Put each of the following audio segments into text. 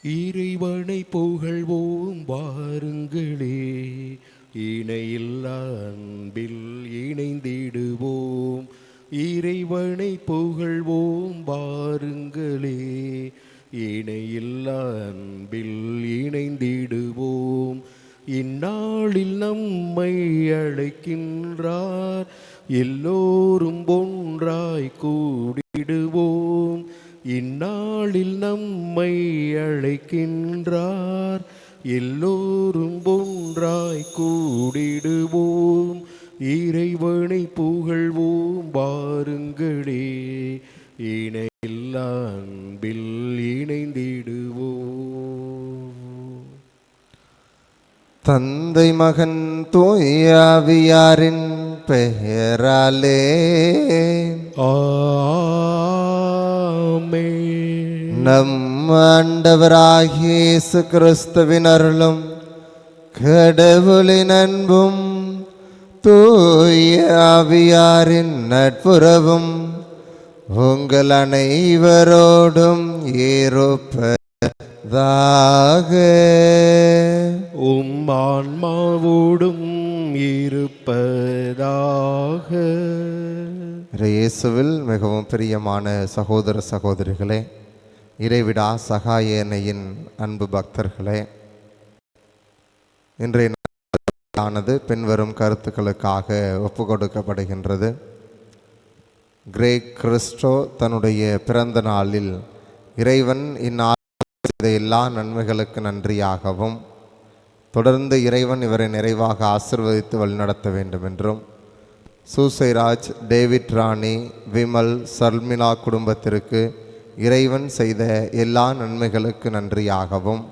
இறைவனை புகழ்வோம் வாருங்களே, இணையில்லா அன்பில் இணைந்திடுவோம். இறைவனை புகழ்வோம் வாருங்களே, இணையில்லா அன்பில் இணைந்திடுவோம். இந்நாளில் நம்மை அழைக்கின்றார், எல்லோரும் ஒன்றாய் கூடிடுவோம். இந்நாளில் நம்மை அழைக்கின்றார், எல்லோரும் ஒன்றாய் கூடிடுவோம். இறைவனை புகழ்வோம் வாருங்களே, இணையில்லா அன்பில் இணைந்திடுவோம். தந்தை மகன் தூய ஆவியாரின் பெயராலே ஆமென். நம் ஆண்டவராகிய இயேசு கிறிஸ்துவின் அருளும் கடவுளின் அன்பும் தூய ஆவியாரின் நட்புறவும் உங்கள் அனைவரோடும் இருப்பதாக. உம் ஆன்மாவோடும் இருப்பதாக. இயேசுவில் மிகவும் பிரியமான சகோதர சகோதரிகளே, இறைவிடா சகாயனையின் அன்பு பக்தர்களே, இன்றைய நாளானது பின்வரும் கருத்துக்களுக்காக ஒப்பு கொடுக்கப்படுகின்றது. கிரேக் கிறிஸ்டோ தன்னுடைய பிறந்த நாளில் இறைவன் இந்நாள் செய்த எல்லா நன்மைகளுக்கு நன்றியாகவும், தொடர்ந்து இறைவன் இவரை நிறைவாக ஆசீர்வதித்து வழிநடத்த வேண்டும் என்றும், சூசைராஜ், டேவிட் ராணி, விமல், சர்மிளா குடும்பத்திற்கு இறைவன் செய்த எல்லா நன்மைகளுக்கு நன்றியாகவும்,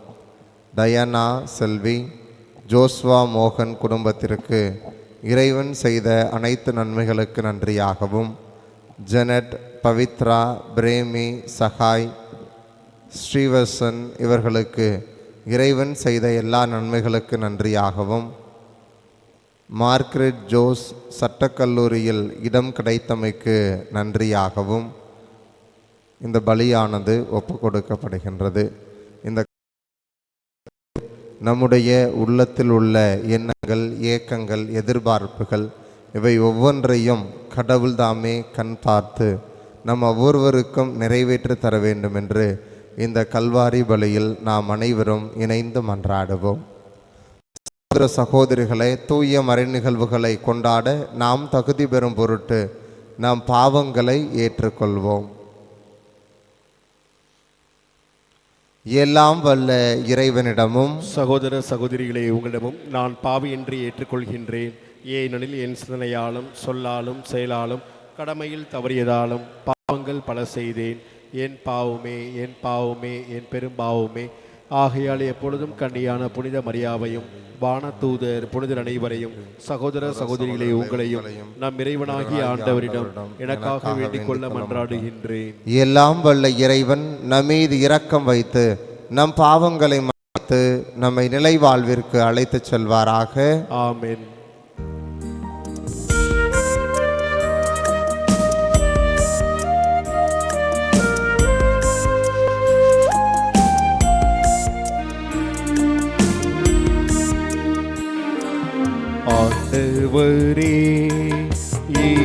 டயானா செல்வி, ஜோஸ்வா மோகன் குடும்பத்திற்கு இறைவன் செய்த அனைத்து நன்மைகளுக்கு நன்றியாகவும், ஜெனட், பவித்ரா, பிரேமி, சகாய், ஸ்ரீவசன் இவர்களுக்கு இறைவன் செய்த எல்லா நன்மைகளுக்கு நன்றியாகவும், மார்க்ரெட் ஜோஸ் சட்டக்கல்லூரியில் இடம் கிடைத்தமைக்கு நன்றியாகவும் இந்த பலியானது ஒப்பு கொடுக்கப்படுகின்றது. இந்த நம்முடைய உள்ளத்தில் உள்ள எண்ணங்கள், ஏக்கங்கள், எதிர்பார்ப்புகள் இவை ஒவ்வொன்றையும் கடவுள் தாமே கண் பார்த்து நம் ஒவ்வொருவருக்கும் நிறைவேற்றி தர வேண்டும் என்று இந்த கல்வாரி பலியில் நாம் அனைவரும் இணைந்து மன்றாடுவோம். சகோதர சகோதரிகளை, தூய மறை நிகழ்வுகளை கொண்டாட நாம் தகுதி பெறும் பொருட்டு நாம் பாவங்களை ஏற்றுக்கொள்வோம். எல்லாம் வல்ல இறைவனிடமும் சகோதர சகோதரிகளே, உங்களிடமும் நான் பாவி என்று ஏற்றுக்கொள்கின்றேன். ஏனெனில் என் சிந்தனையாலும் சொல்லாலும் செயலாலும் கடமையில் தவறியதாலும் பாவங்கள் பல செய்தேன். என் பாவமே, என் பாவமே, என் பெரும்பாவமே. ஆகையால் எப்பொழுதும் கண்ணியான புனித மரியாவையும் வானதூதர் புனிதர் அனைவரையும், சகோதர சகோதரிகளை உங்களையும் நம் இறைவனாகிய ஆண்டவரிடம் எனக்காக வேண்டிக் கொள்ள மன்றாடுகின்றேன். எல்லாம் வல்ல இறைவன் நம்மீது இரக்கம் வைத்து நம் பாவங்களை மன்னித்து நம்மை நிலை வாழ்விற்கு அழைத்துச் செல்வாராக. ஆமென். ஆண்டவரே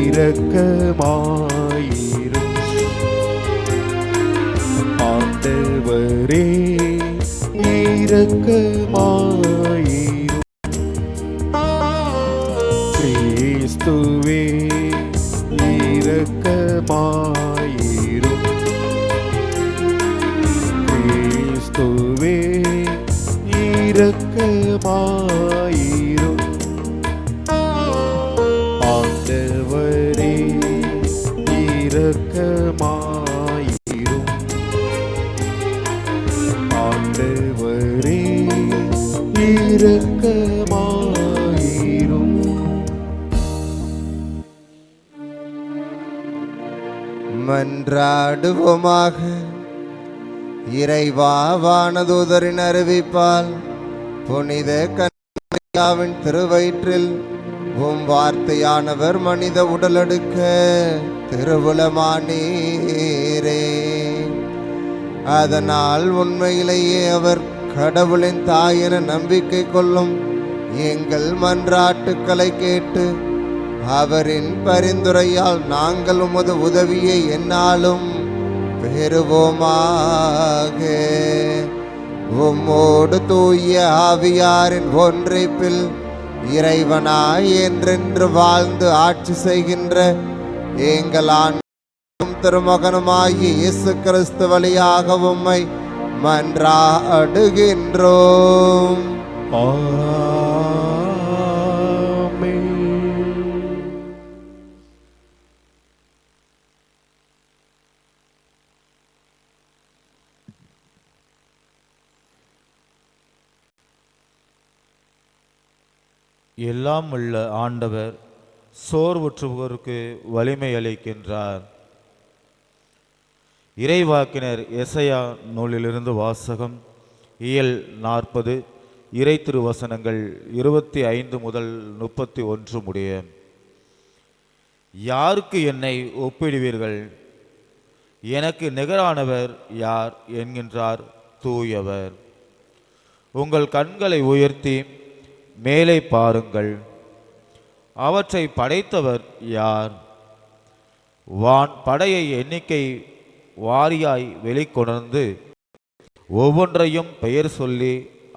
இரக்கமாயிரும். ஆண்டவரே இரக்கமாயிரும். கிறிஸ்துவே இரக்கமாயிரும். கிறிஸ்துவே இரக்கமாயிரும். ஆண்டவரே இரக்கமாயிரும். ஆண்டவரே இரக்கமாயிரும். மன்றாடுவோமாக. இறைவா, வானதூதரின் அறிவிப்பால் புனித கன்னியாவின் திருவயிற்றில் உம் வார்த்தையானவர் மனித உடலெடுக்க திருவுளமானீரே. அதனால் உண்மையிலேயே அவர் கடவுளின் தாய் என நம்பிக்கை கொள்ளும் எங்கள் மன்றாட்டுக்களை கேட்டு அவரின் பரிந்துரையால் நாங்கள் உமது உதவியை எந்நாளும் பெறுவோமாக. உம்மோடு தூய ஆவியாரின் ஒன்றைப்பில் இறைவனாய் என்றென்று வாழ்ந்து ஆட்சி செய்கின்ற எங்கள் ஆண்டவரும் திருமகனுமாகிய இயேசு கிறிஸ்து வழியாக உம்மை மன்றாடுகின்றோம். எல்லாம் உள்ள ஆண்டவர் சோர்வுற்றவருக்கு வலிமை அளிக்கின்றார். இறைவாக்கினர் எசையா நூலிலிருந்து வாசகம். இயல் 40 இறை திருவசனங்கள் 25 முதல் 31 முடிய. யாருக்கு என்னை ஒப்பிடுவீர்கள்? எனக்கு நிகரானவர் யார் என்கின்றார் தூயவர். உங்கள் கண்களை உயர்த்தி மேலே பாருங்கள். அவற்றை படைத்தவர் யார்? வான் படையை எண்ணிக்கை வாரியாய் வெளிக்கொணர்ந்து ஒவ்வொன்றையும் பெயர் சொல்லி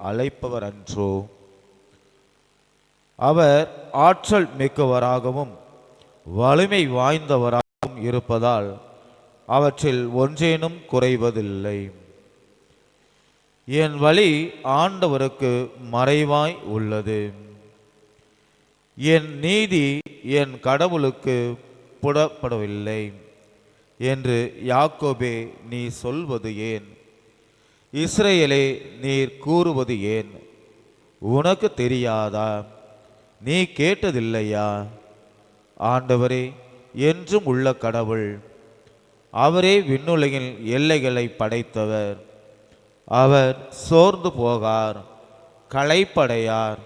அழைப்பவர் அன்றோ? அவர் ஆற்றல் மிக்கவராகவும் வலிமை வாய்ந்தவராகவும் இருப்பதால் அவற்றில் ஒன்றேனும் குறைவதில்லை. என் வழி ஆண்டவருக்கு மறைவாய் உள்ளது. என் நீதி என் கடவுளுக்கு புடப்படவில்லை என்று யாக்கோபே நீ சொல்வது ஏன்? இஸ்ரேலே நீர் கூறுவது ஏன்? உனக்கு தெரியாதா? நீ கேட்டதில்லையா? ஆண்டவரே என்றும் உள்ள கடவுள், அவரே விண்ணுலகின் எல்லைகளை படைத்தவர். அவர் சோர்ந்து போகார், களைப்படையார்.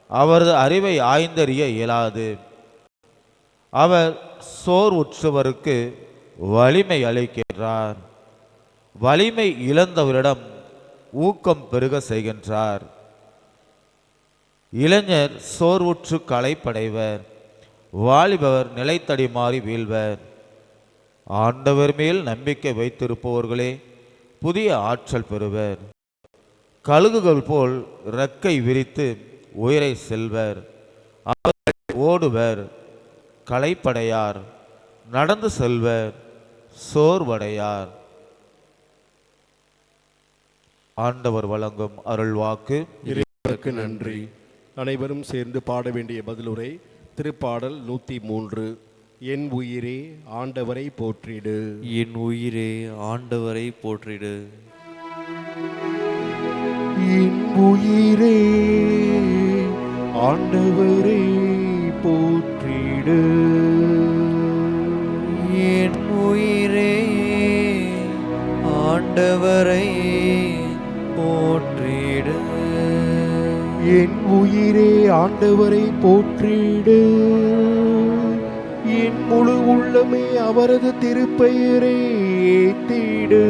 அவரது அறிவை ஆய்ந்தறிய இயலாது. அவர் சோர்வுற்றவருக்கு வலிமை அளிக்கின்றார். வலிமை இழந்தவரிடம் ஊக்கம் பெருக செய்கின்றார். இளைஞர் சோர்வுற்று களைப்படைவர், வாலிபவர் நிலைத்தடி மாறி வீழ்வர். ஆண்டவர் மேல் நம்பிக்கை வைத்திருப்பவர்களே புதிய ஆற்றல் பெறுவர். கழுகுகள் போல் இறக்கை விரித்து உயரை செல்வர். அவர்கள் ஓடுவர், களைப்படையார். நடந்து செல்வர், சோர்வடையார். ஆண்டவர் வழங்கும் அருள்வாக்கு. இறைவனுக்கு நன்றி. அனைவரும் சேர்ந்து பாட வேண்டிய பதிலுரை திருப்பாடல் 103. என் உயிரே ஆண்டவரை போற்றிடு. என் உயிரே ஆண்டவரை போற்றிடு. என் உயிரே ஆண்டவரை போற்றிடு. என் உயிரே ஆண்டவரை போற்றிடு. என் உயிரே ஆண்டவரை போற்றிடு. என் முழு உள்ளமே அவரது திருப்பெயரை ஏத்திடு.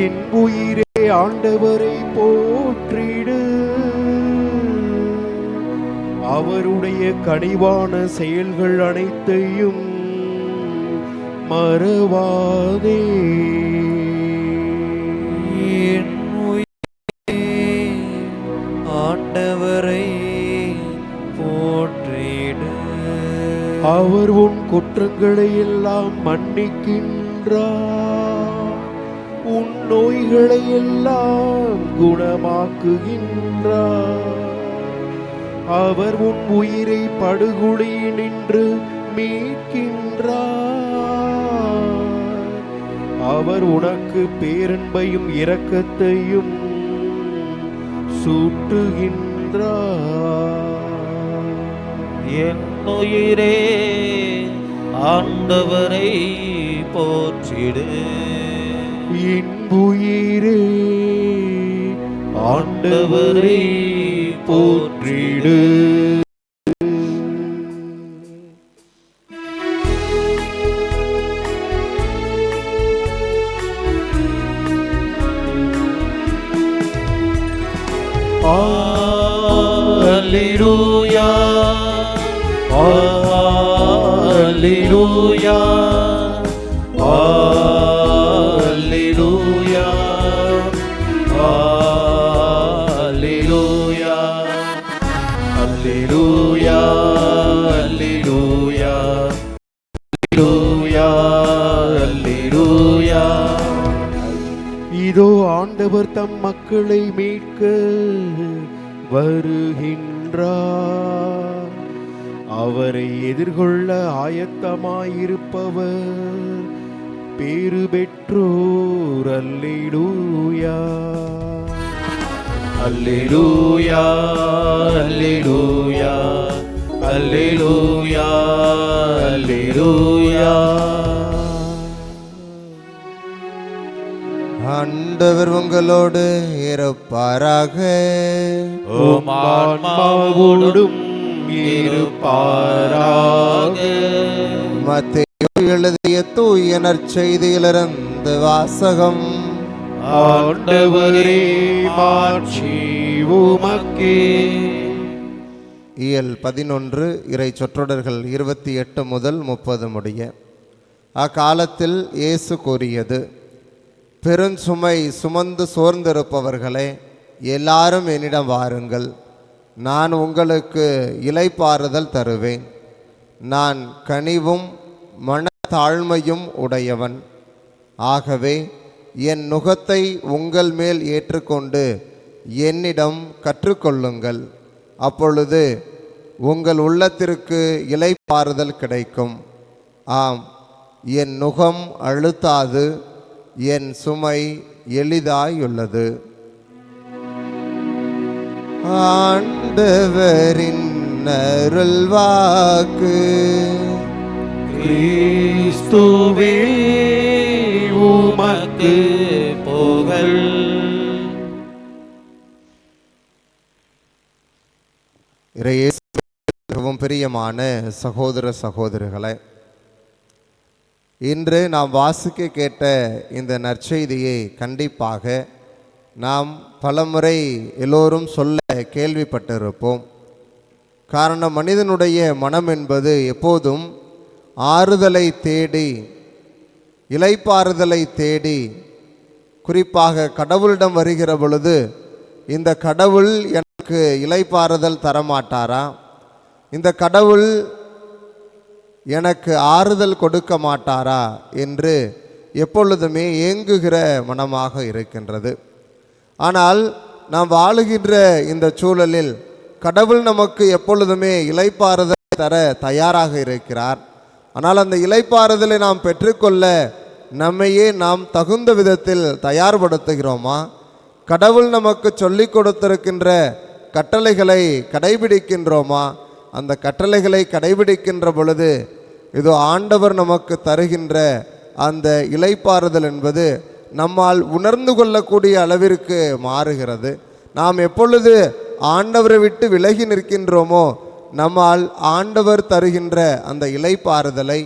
என் உயிரே ஆண்டவரை போற்றிடு. அவருடைய கனிவான செயல்கள் அனைத்தையும் மறவாதே. என் உயிரே ஆண்டவரை போற்றிடு. அவர் உன் குற்றங்களை எல்லாம் மன்னிக்கின்றார். உன் நோய்களை எல்லாம் குணமாக்குகின்றார். அவர் உன் உயிரை படுகொலியினின்று மீட்கின்றார். அவர் உனக்கு பேரன்பையும் இரக்கத்தையும் சூட்டுகின்றார். என் உயிரே ஆண்டவரை போற்றிடு. என் உயிரே ஆண்டவரை போற்றிடு. அல்லேலூயா அல்லேலூயா அல்லேலூயா அல்லேலூயா அல்லேலூயா அல்லேலூயா அல்லேலூயா அல்லேலூயா. இதோ ஆண்டவர் தம் மக்களை மீட்க வருகின்றார். அவரை எதிர்கொள்ள ஆயத்தமாயிருப்பவர் பேறு பெற்றோர். அல்லேலூயா அல்லேலூயா அல்லேலூயா அல்லேலூயா அல்லேலூயா. ஆண்டவர் உங்களோடு இருப்பாராக. உம் ஆன்மாவோடும் இருப்பாராக. மத்தேயு எழுதிய தூய நற்செய்தியிலிருந்து வாசகம். ஆண்டவரே மாட்சி உமக்கே. இயல் 11 இறை சொற்றொடர்கள் 28 முதல் 30 முடிய. அக்காலத்தில் இயேசு கூறியது, பெருஞ்சுமை சுமந்து சோர்ந்திருப்பவர்களே, எல்லாரும் என்னிடம் வாருங்கள், நான் உங்களுக்கு இளைப்பாறுதல் தருவேன். நான் கனிவும் மனத்தாழ்மையும் உடையவன். ஆகவே என் நுகத்தை உங்கள் மேல் ஏற்றுக்கொண்டு என்னிடம் கற்றுக்கொள்ளுங்கள். அப்பொழுது உங்கள் உள்ளத்திற்கு இளைப்பாறுதல் கிடைக்கும். ஆம், என் நுகம் அழுத்தாது, என் சுமை எளிதாயுள்ளது. ஆண்டவரின் அருள்வாக்கு. கிறிஸ்துவே உமக்கு புகழ். மிகவும் பிரியமான சகோதர சகோதரிகளே, இன்று நாம் வாசிக்க கேட்ட இந்த நற்செய்தியை கண்டிப்பாக நாம் பலமுறை எல்லோரும் சொல்ல கேள்விப்பட்டிருப்போம். காரணம், மனிதனுடைய மனம் என்பது எப்போதும் ஆறுதலை தேடி, இளைப்பாறுதலை தேடி, குறிப்பாக கடவுளிடம் வருகிற பொழுது இந்த கடவுள் எனக்கு இளைப்பாறுதல் தரமாட்டாரா, இந்த கடவுள் எனக்கு ஆறுதல் கொடுக்க மாட்டாரா என்று எப்பொழுதுமே ஏங்குகிற மனமாக இருக்கின்றது. ஆனால் நாம் வாழுகின்ற இந்த சூழலில் கடவுள் நமக்கு எப்பொழுதுமே இளைப்பாறுதல் தர தயாராக இருக்கிறார். ஆனால் அந்த இளைப்பாறுதலை நாம் பெற்றுக்கொள்ள நம்மையே நாம் தகுந்த விதத்தில் தயார்படுத்துகிறோமா? கடவுள் நமக்கு சொல்லிக் கொடுத்திருக்கின்ற கட்டளைகளை கடைபிடிக்கின்றோமா? அந்த கட்டளைகளை கடைபிடிக்கின்ற பொழுது இதோ ஆண்டவர் நமக்கு தருகின்ற அந்த இளைப்பாறுதல் என்பது நம்மால் உணர்ந்து கொள்ளக்கூடிய அளவிற்கு மாறுகிறது. நாம் எப்பொழுது ஆண்டவரை விட்டு விலகி நிற்கின்றோமோ நம்மால் ஆண்டவர் தருகின்ற அந்த இளைப்பாறுதலை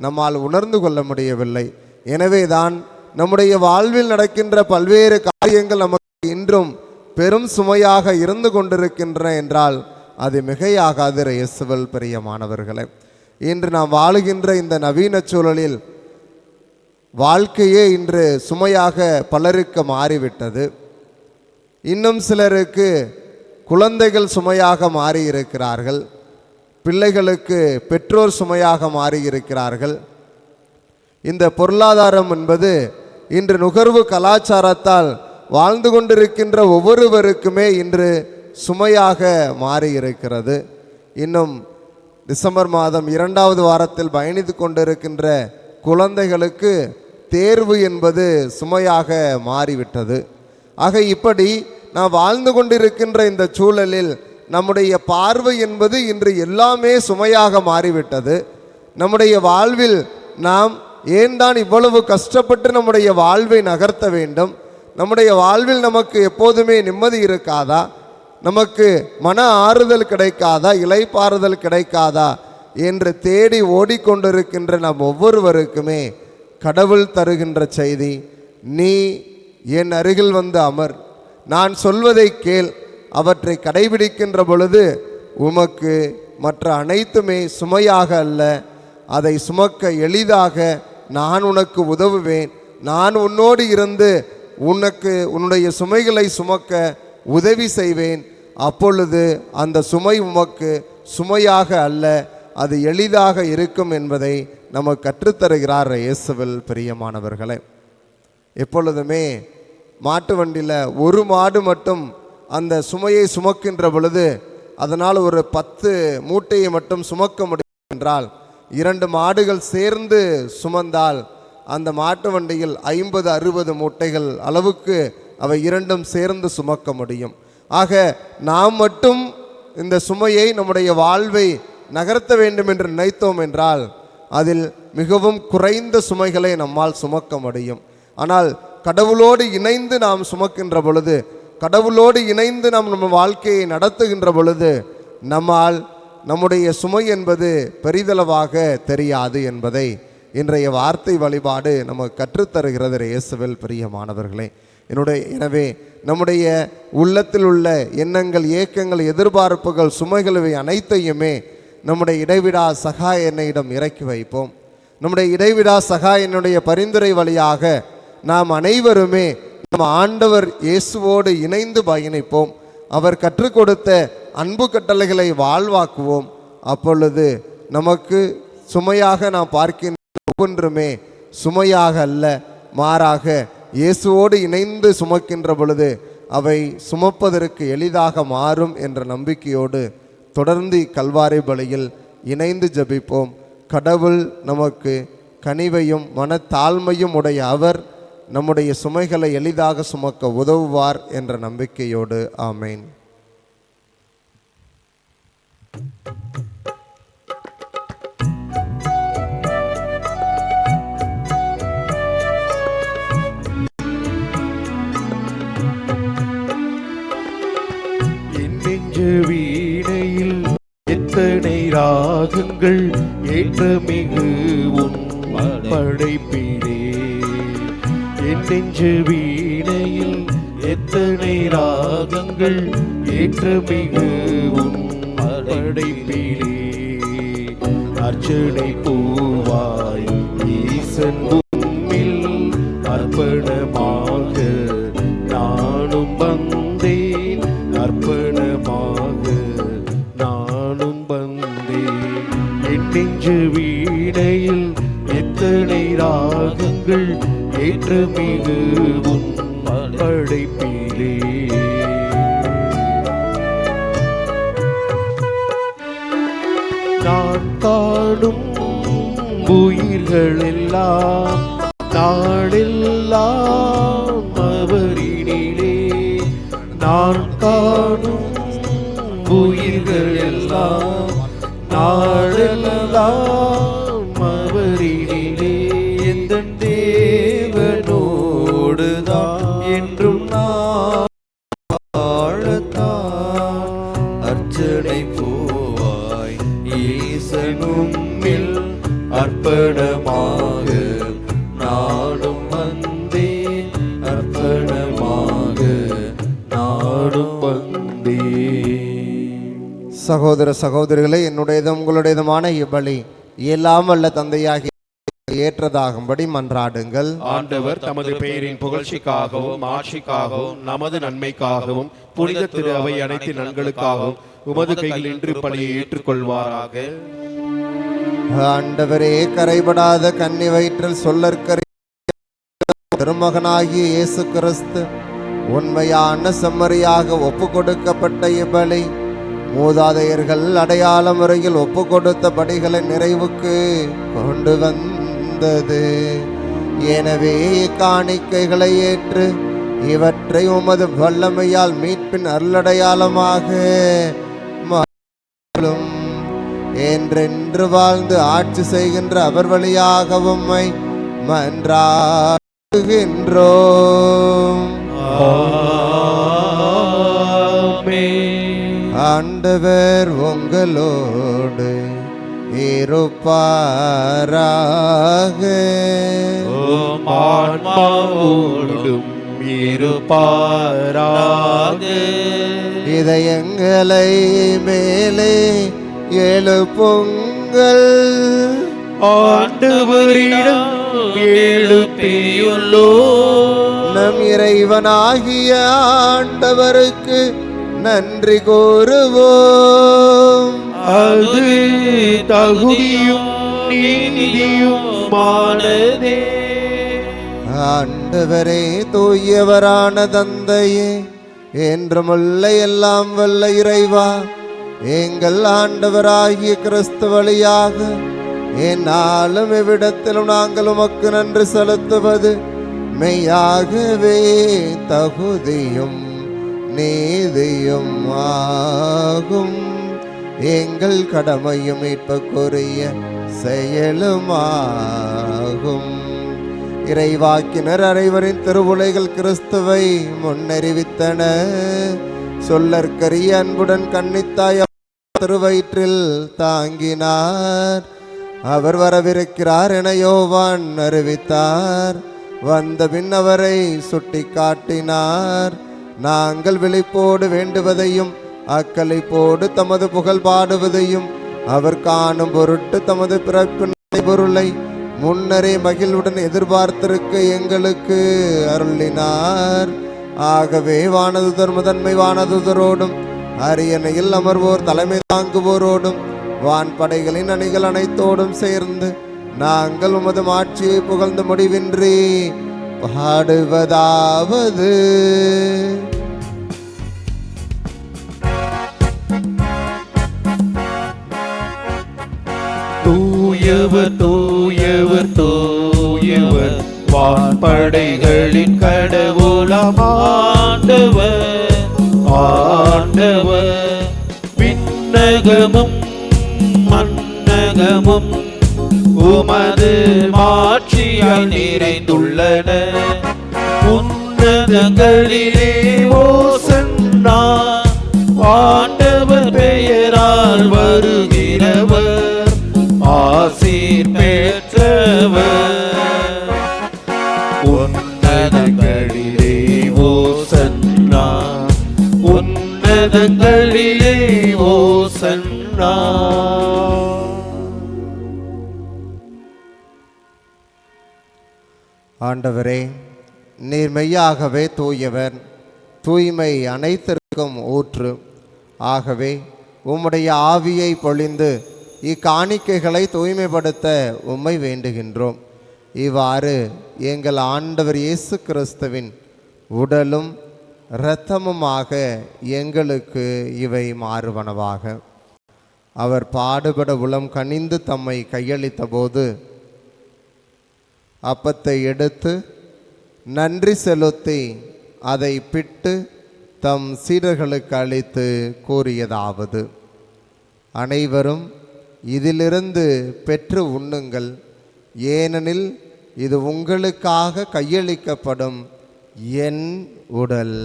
நம்மால் உணர்ந்து கொள்ள முடியவில்லை. எனவே தான் நம்முடைய வாழ்வில் நடக்கின்ற பல்வேறு காரியங்கள் நமக்கு இன்றும் பெரும் சுமையாக இருந்து கொண்டிருக்கின்றன என்றால் அது மிகையாகாது. இயேசுவில் பிரியமானவர்களே, இன்று நாம் வாழுகின்ற இந்த நவீன சூழலில் வாழ்க்கையே இன்று சுமையாக பலருக்கு மாறிவிட்டது. இன்னும் சிலருக்கு குழந்தைகள் சுமையாக மாறியிருக்கிறார்கள், பிள்ளைகளுக்கு பெற்றோர் சுமையாக மாறியிருக்கிறார்கள். இந்த பொருளாதாரம் என்பது இன்று நுகர்வு கலாச்சாரத்தால் வாழ்ந்து கொண்டிருக்கின்ற ஒவ்வொருவருக்குமே இன்று சுமையாக மாறியிருக்கிறது. இன்னும் டிசம்பர் மாதம் 2வது வாரத்தில் பயணித்து கொண்டிருக்கின்ற குழந்தைகளுக்கு தேர்வு என்பது சுமையாக மாறிவிட்டது. ஆக இப்படி நாம் வாழ்ந்து கொண்டிருக்கின்ற இந்த சூழலில் நம்முடைய பார்வை என்பது இன்று எல்லாமே சுமையாக மாறிவிட்டது. நம்முடைய வாழ்வில் நாம் ஏன் தான் இவ்வளவு கஷ்டப்பட்டு நம்முடைய வாழ்வை நகர்த்த வேண்டும்? நம்முடைய வாழ்வில் நமக்கு எப்போதுமே நிம்மதி இருக்காதா? நமக்கு மன ஆறுதல் கிடைக்காதா? இளைப்பாறுதல் கிடைக்காதா என்று தேடி ஓடிக்கொண்டிருக்கின்ற நம் ஒவ்வொருவருக்குமே கடவுள் தருகின்ற செய்தி, நீ என் அருகில் வந்து அமர், நான் சொல்வதை கேள், அவற்றை கடைபிடிக்கின்ற பொழுது உமக்கு மற்ற அனைத்துமே சுமையாக அல்ல, அதை சுமக்க எளிதாக நான் உனக்கு உதவுவேன். நான் உன்னோடு இருந்து உனக்கு உன்னுடைய சுமைகளை சுமக்க உதவி செய்வேன். அப்பொழுது அந்த சுமை உமக்கு சுமையாக அல்ல, அது எளிதாக இருக்கும் என்பதை நமக்கு கற்றுத்தருகிறார் இயேசுவில் பிரியமானவர்களே. எப்பொழுதுமே மாட்டு வண்டியில் ஒரு மாடு மட்டும் அந்த சுமையை சுமக்கின்ற பொழுது அதனால் ஒரு 10 மூட்டையை மட்டும் சுமக்க முடியும் என்றால், 2 மாடுகள் சேர்ந்து சுமந்தால் அந்த மாட்டு வண்டியில் 50-60 மூட்டைகள் அளவுக்கு அவை இரண்டும் சேர்ந்து சுமக்க முடியும். ஆக நாம் மட்டும் இந்த சுமையை, நம்முடைய வாழ்வை நகர்த்த வேண்டும் என்று நினைத்தோம் என்றால் அதில் மிகவும் குறைந்த சுமைகளை நம்மால் சுமக்க முடியும். ஆனால் கடவுளோடு இணைந்து நாம் சுமக்கின்ற பொழுது, கடவுளோடு இணைந்து நாம் நம்ம வாழ்க்கையை நடத்துகின்ற பொழுது நம்மால் நம்முடைய சுமை என்பது பெரிதளவாக தெரியாது என்பதை இன்றைய வார்த்தை வழிபாடு நமக்கு கற்றுத்தருகிறது இயேசுவில் பிரியமானவர்களே. எனவே நம்முடைய உள்ளத்தில் உள்ள எண்ணங்கள், ஏக்கங்கள், எதிர்பார்ப்புகள், சுமைகள் இவை அனைத்தையுமே நம்முடைய இடைவிடா சகாயனிடம் இறக்கி வைப்போம். நம்முடைய இடைவிடா சகாயனுடைய பரிந்துரை வழியாக நாம் அனைவருமே நம் ஆண்டவர் இயேசுவோடு இணைந்து பயணிப்போம். அவர் கற்றுக் கொடுத்த அன்பு கட்டளைகளை வாழ்வாக்குவோம். அப்பொழுது நமக்கு சுமையாக நாம் பார்க்கின்ற ஒவ்வொன்றுமே சுமையாக அல்ல, மாறாக இயேசுவோடு இணைந்து சுமக்கின்ற பொழுது அவை சுமப்பதற்கு எளிதாக மாறும் என்ற நம்பிக்கையோடு தொடர்ந்து கல்வாரி பலியில் இணைந்து ஜெபிப்போம். கடவுள் நமக்கு கனிவையும் மனத்தாழ்மையும் உடைய அவர் நம்முடைய சுமைகளை எளிதாக சுமக்க உதவுவார் என்ற நம்பிக்கையோடு ஆமேன். வீணையில் எத்தனை ராகங்கள் ஏற்றமிகு உன் படைப்பிலே, என் நெஞ்சு வீணையில் எத்தனை ராகங்கள் ஏற்றமிகு உன் படைப்பிலே, அர்ச்சனை பூவாய் ஈசன் உம்மில் அர்ப்பணமாக நானும் வந்தேன், அர்ப்பணமாக நானும் வந்தேன். என் நெஞ்சு வீணையில் எத்தனை ராகங்கள் ஏற்றமிகு உன் படைப்பிலே, நான் காணும் உயிர்கள் எல்லாம் நாடெல்லாம் அவரினிலே, நான் காணும் உயிர்கள் எல்லாம் நாடெல்லாம் அவரினிலே, எந்த தேவனோடுதான் என்றும் நான் வாழத்தான் அர்ச்சனை போவாய் ஈசனும்மில் அர்ப்பணமாக நாடும் வந்தேன், அர்ப்பணமாக நாடும் வந்தேன். சகோதர சகோதரிகளே, என்னுடையதும் உங்களுடையதுமான இப்பலி எல்லாம் வல்ல தந்தையாகி ஏற்றதாகும்படி மன்றாடுங்கள். ஆண்டவர் தமது பெயரின் புகழ்ச்சிக்காகவும் ஆட்சிக்காகவும் நமது நன்மைக்காகவும் புனித திரு அவை அனைத்து நன்களுக்காகவும் உமது கையில் இன்று பலியை ஏற்றுக்கொள்வாராக. ஆண்டவரே, கரைபடாத கன்னி வயிற்றில் சொல்லற்கரை திருமகனாகிய இயேசு கிறிஸ்து உண்மையான செம்மறியாக ஒப்பு கொடுக்கப்பட்ட இப்பலி மூதாதையர்கள் அடையாள முறையில் ஒப்பு கொடுத்த படிகளை நிறைவுக்கு கொண்டு வந்தது. எனவே காணிக்கைகளை ஏற்று இவற்றை உமது வல்லமையால் மீட்பின் அருளடையாளமாக மாற்றும். என்றென்று வாழ்ந்து ஆட்சி செய்கின்ற அவர் வழியாக உம்மை மன்றாடுகின்றோம். ஆண்டவர் உங்களோடு இருப்பாராக. ஆன்மாவோடும் இருப்பாராக. இதயங்களை மேலே எழுப்புங்கள், ஆண்டவரிடம் எழுப்பியுள்ளோ. நம் இறைவனாகிய ஆண்டவருக்கு நன்றி கூறுவோம். அது தகுதியும் நீதியுமானதே. ஆண்டவரே, தூயவரான தந்தையே, என்றுமுள்ள எல்லாம் வல்ல இறைவா, எங்கள் ஆண்டவராகிய கிறிஸ்து வழியாக என்னாலும் எவ்விடத்திலும் நாங்கள் உமக்கு நன்றி செலுத்துவது மெய்யாகவே தகுதியும் நீதியும் ஆகும். எங்கள் கடமையும் மீட்புக்குரிய செயலுமாகும். இறைவாக்கினர் அனைவரின் திருவுலைகள் கிறிஸ்துவை முன்னறிவித்தன. சொல்லற்கரிய அன்புடன் கன்னித்தாய் திருவயிற்றில் தாங்கினார். அவர் வரவிருக்கிறார் என யோவான் அறிவித்தார். வந்த பின் அவரை சுட்டி காட்டினார். நாங்கள் விழிப்போடு வேண்டுவதையும் அக்களிப்போடு தமது புகழ் பாடுவதையும் அவர் காணும் பொருட்டு தமது பிறப்பின் பொருளை முன்னரே மகிழ்வுடன் எதிர்பார்த்திருக்க எங்களுக்கு அருளினார். ஆகவே வானதுதர் முதன்மை வானதுதரோடும் அரியணையில் அமர்வோர் தலைமை தாங்குவோரோடும் வான்படைகளின் அணிகள் அனைத்தோடும் சேர்ந்து நாங்கள் உமது மாட்சியை புகழ்ந்து முடிவின்றி பாடுவதாவது: தூயவர் தூயவர் தூயவர், வான்படைகளின் கடவுளாம் ஆண்டவர். ஆண்டவர் விண்ணகமும் மண்ணகமும் உமது மாட்சியால் நிறைந்துள்ளன. உன்னதங்களிலே ஓசன்னா, ஆண்டவர் பெயரால் வருகிறவர் ஆசீர் பெற்றவர். உன்னதங்களிலே ஓசன்னா, உன்னதங்களிலே ஓசன்னா. ஆண்டவரே, நீர் மெய்யாகவே தூயவர், தூய்மை அனைத்திற்கும் ஊற்று. ஆகவே உம்முடைய ஆவியை பொழிந்து இக்காணிக்கைகளை தூய்மைப்படுத்த உம்மை வேண்டுகின்றோம். இவ்வாறு எங்கள் ஆண்டவர் இயேசு கிறிஸ்துவின் உடலும் இரத்தமுமாக எங்களுக்கு இவை மாறுவனவாக. அவர் பாடுபட உளம் கனிந்து தம்மை கையளித்த போது அப்பத்தை எடுத்து நன்றி செலுத்தி அதை பிட்டு தம் சீடர்களுக்கு அளித்து கூறியதாவது: அனைவரும் இதிலிருந்து பெற்று உண்ணுங்கள், ஏனெனில் இது உங்களுக்காக கையளிக்கப்படும் என் உடல்.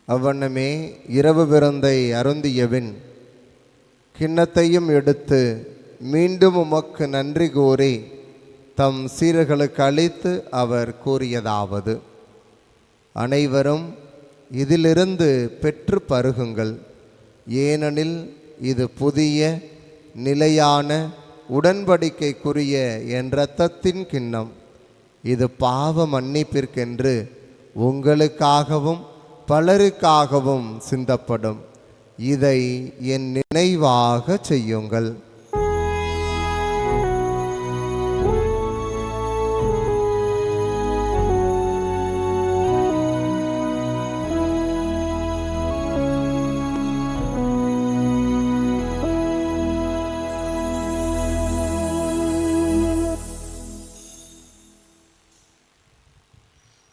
அவ்வண்ணமே இரவு விருந்தை அருந்தியபின் கிண்ணத்தையும் எடுத்து மீண்டும் உமக்கு நன்றி கூறி தம் சீடர்களுக்கு அளித்து அவர் கூறியதாவது: அனைவரும் இதிலிருந்து பெற்று பருகுங்கள், ஏனெனில் இது புதிய நிலையான உடன்படிக்கைக்குரிய என் இரத்தத்தின் கிண்ணம். இது பாவ மன்னிப்பிற்கென்று உங்களுக்காகவும் பலருக்காகவும் சிந்தப்படும். இதை என் நினைவாக செய்யுங்கள்.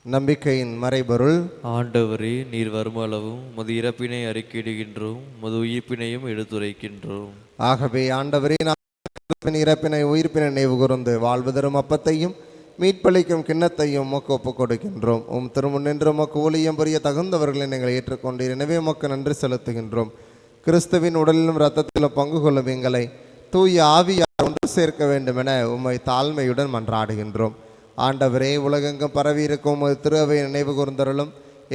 நம்பிக்கையின் மறைபொருள். ஆண்டவரே, நீர் வருமளவும் உமது இறப்பினை அறிக்கையிடுகின்றோம், உமது உயிர்ப்பினையும் எடுத்துரைக்கின்றோம். ஆகவே ஆண்டவரே, நான் இறப்பினை உயிர்ப்பினை நினைவு கூர்ந்து வாழ்வு தரும் அப்பத்தையும் மீட்பளிக்கும் கிண்ணத்தையும் உமக்கு ஒப்புக் கொடுக்கின்றோம். உம் திருமுன்னின்று உமக்கு ஊழியம் புரிய தகுந்தவர்களை நீங்கள் ஏற்றுக்கொண்டீர். எனவே உமக்கு நன்றி செலுத்துகின்றோம். கிறிஸ்துவின் உடலிலும் இரத்தத்திலும் பங்கு கொள்ளும் எங்களை தூய ஆவியார் ஒன்று சேர்க்க வேண்டும் என உம்மை தாழ்மையுடன் மன்றாடுகின்றோம். ஆண்டவரே, உலகெங்கும் பரவியிருக்கும் உமது திரு அவை நினைவு கூர்ந்தருளும்.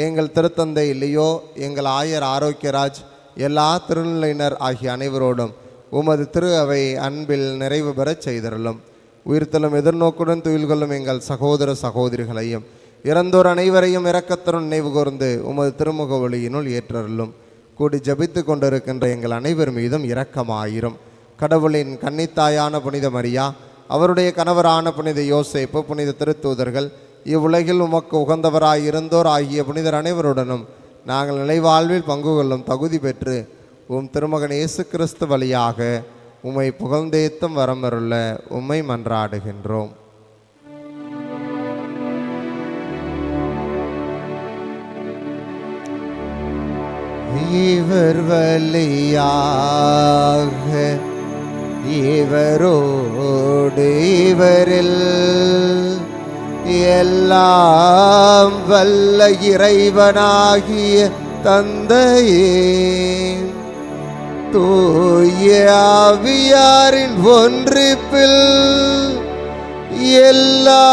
எங்கள் திருத்தந்தை லியோ, எங்கள் ஆயர் ஆரோக்கியராஜ், எல்லா திருநிலையினர் ஆகிய அனைவரோடும் உமது திரு அவை அன்பில் நிறைவு பெறச் செய்தருளும். உயிர்த்தலும் எதிர்நோக்குடன் துயில் கொள்ளும் எங்கள் சகோதர சகோதரிகளையும் இறந்தோர் அனைவரையும் இரக்கத்துடன் நினைவு கூர்ந்து உமது திருமுக ஒளியினுள் ஏற்றருளும். கூடி ஜபித்து கொண்டிருக்கின்ற எங்கள் அனைவர் மீதும் இரக்கமாயிரும். கடவுளின் கன்னித்தாயான புனித மரியா, அவருடைய கணவரான புனித யோசேப்பு, புனித திருத்தூதர்கள், இவ்வுலகில் உமக்கு உகந்தவராய் இருந்தோர் ஆகிய புனிதர் அனைவருடனும் நாங்கள் நிலைவாழ்வில் பங்கு கொள்ளும் தகுதி பெற்று உம் திருமகன் இயேசு கிறிஸ்து வழியாக உம்மை புகழ்ந்தேத்தும் வரமருள உம்மை மன்றாடுகின்றோம். இவர் வழியாக இவரோடு இவரில் எல்லாம் வல்ல இறைவனாகிய தந்தையே, தூய ஆவியாரின் ஒன்றிப்பில் எல்லா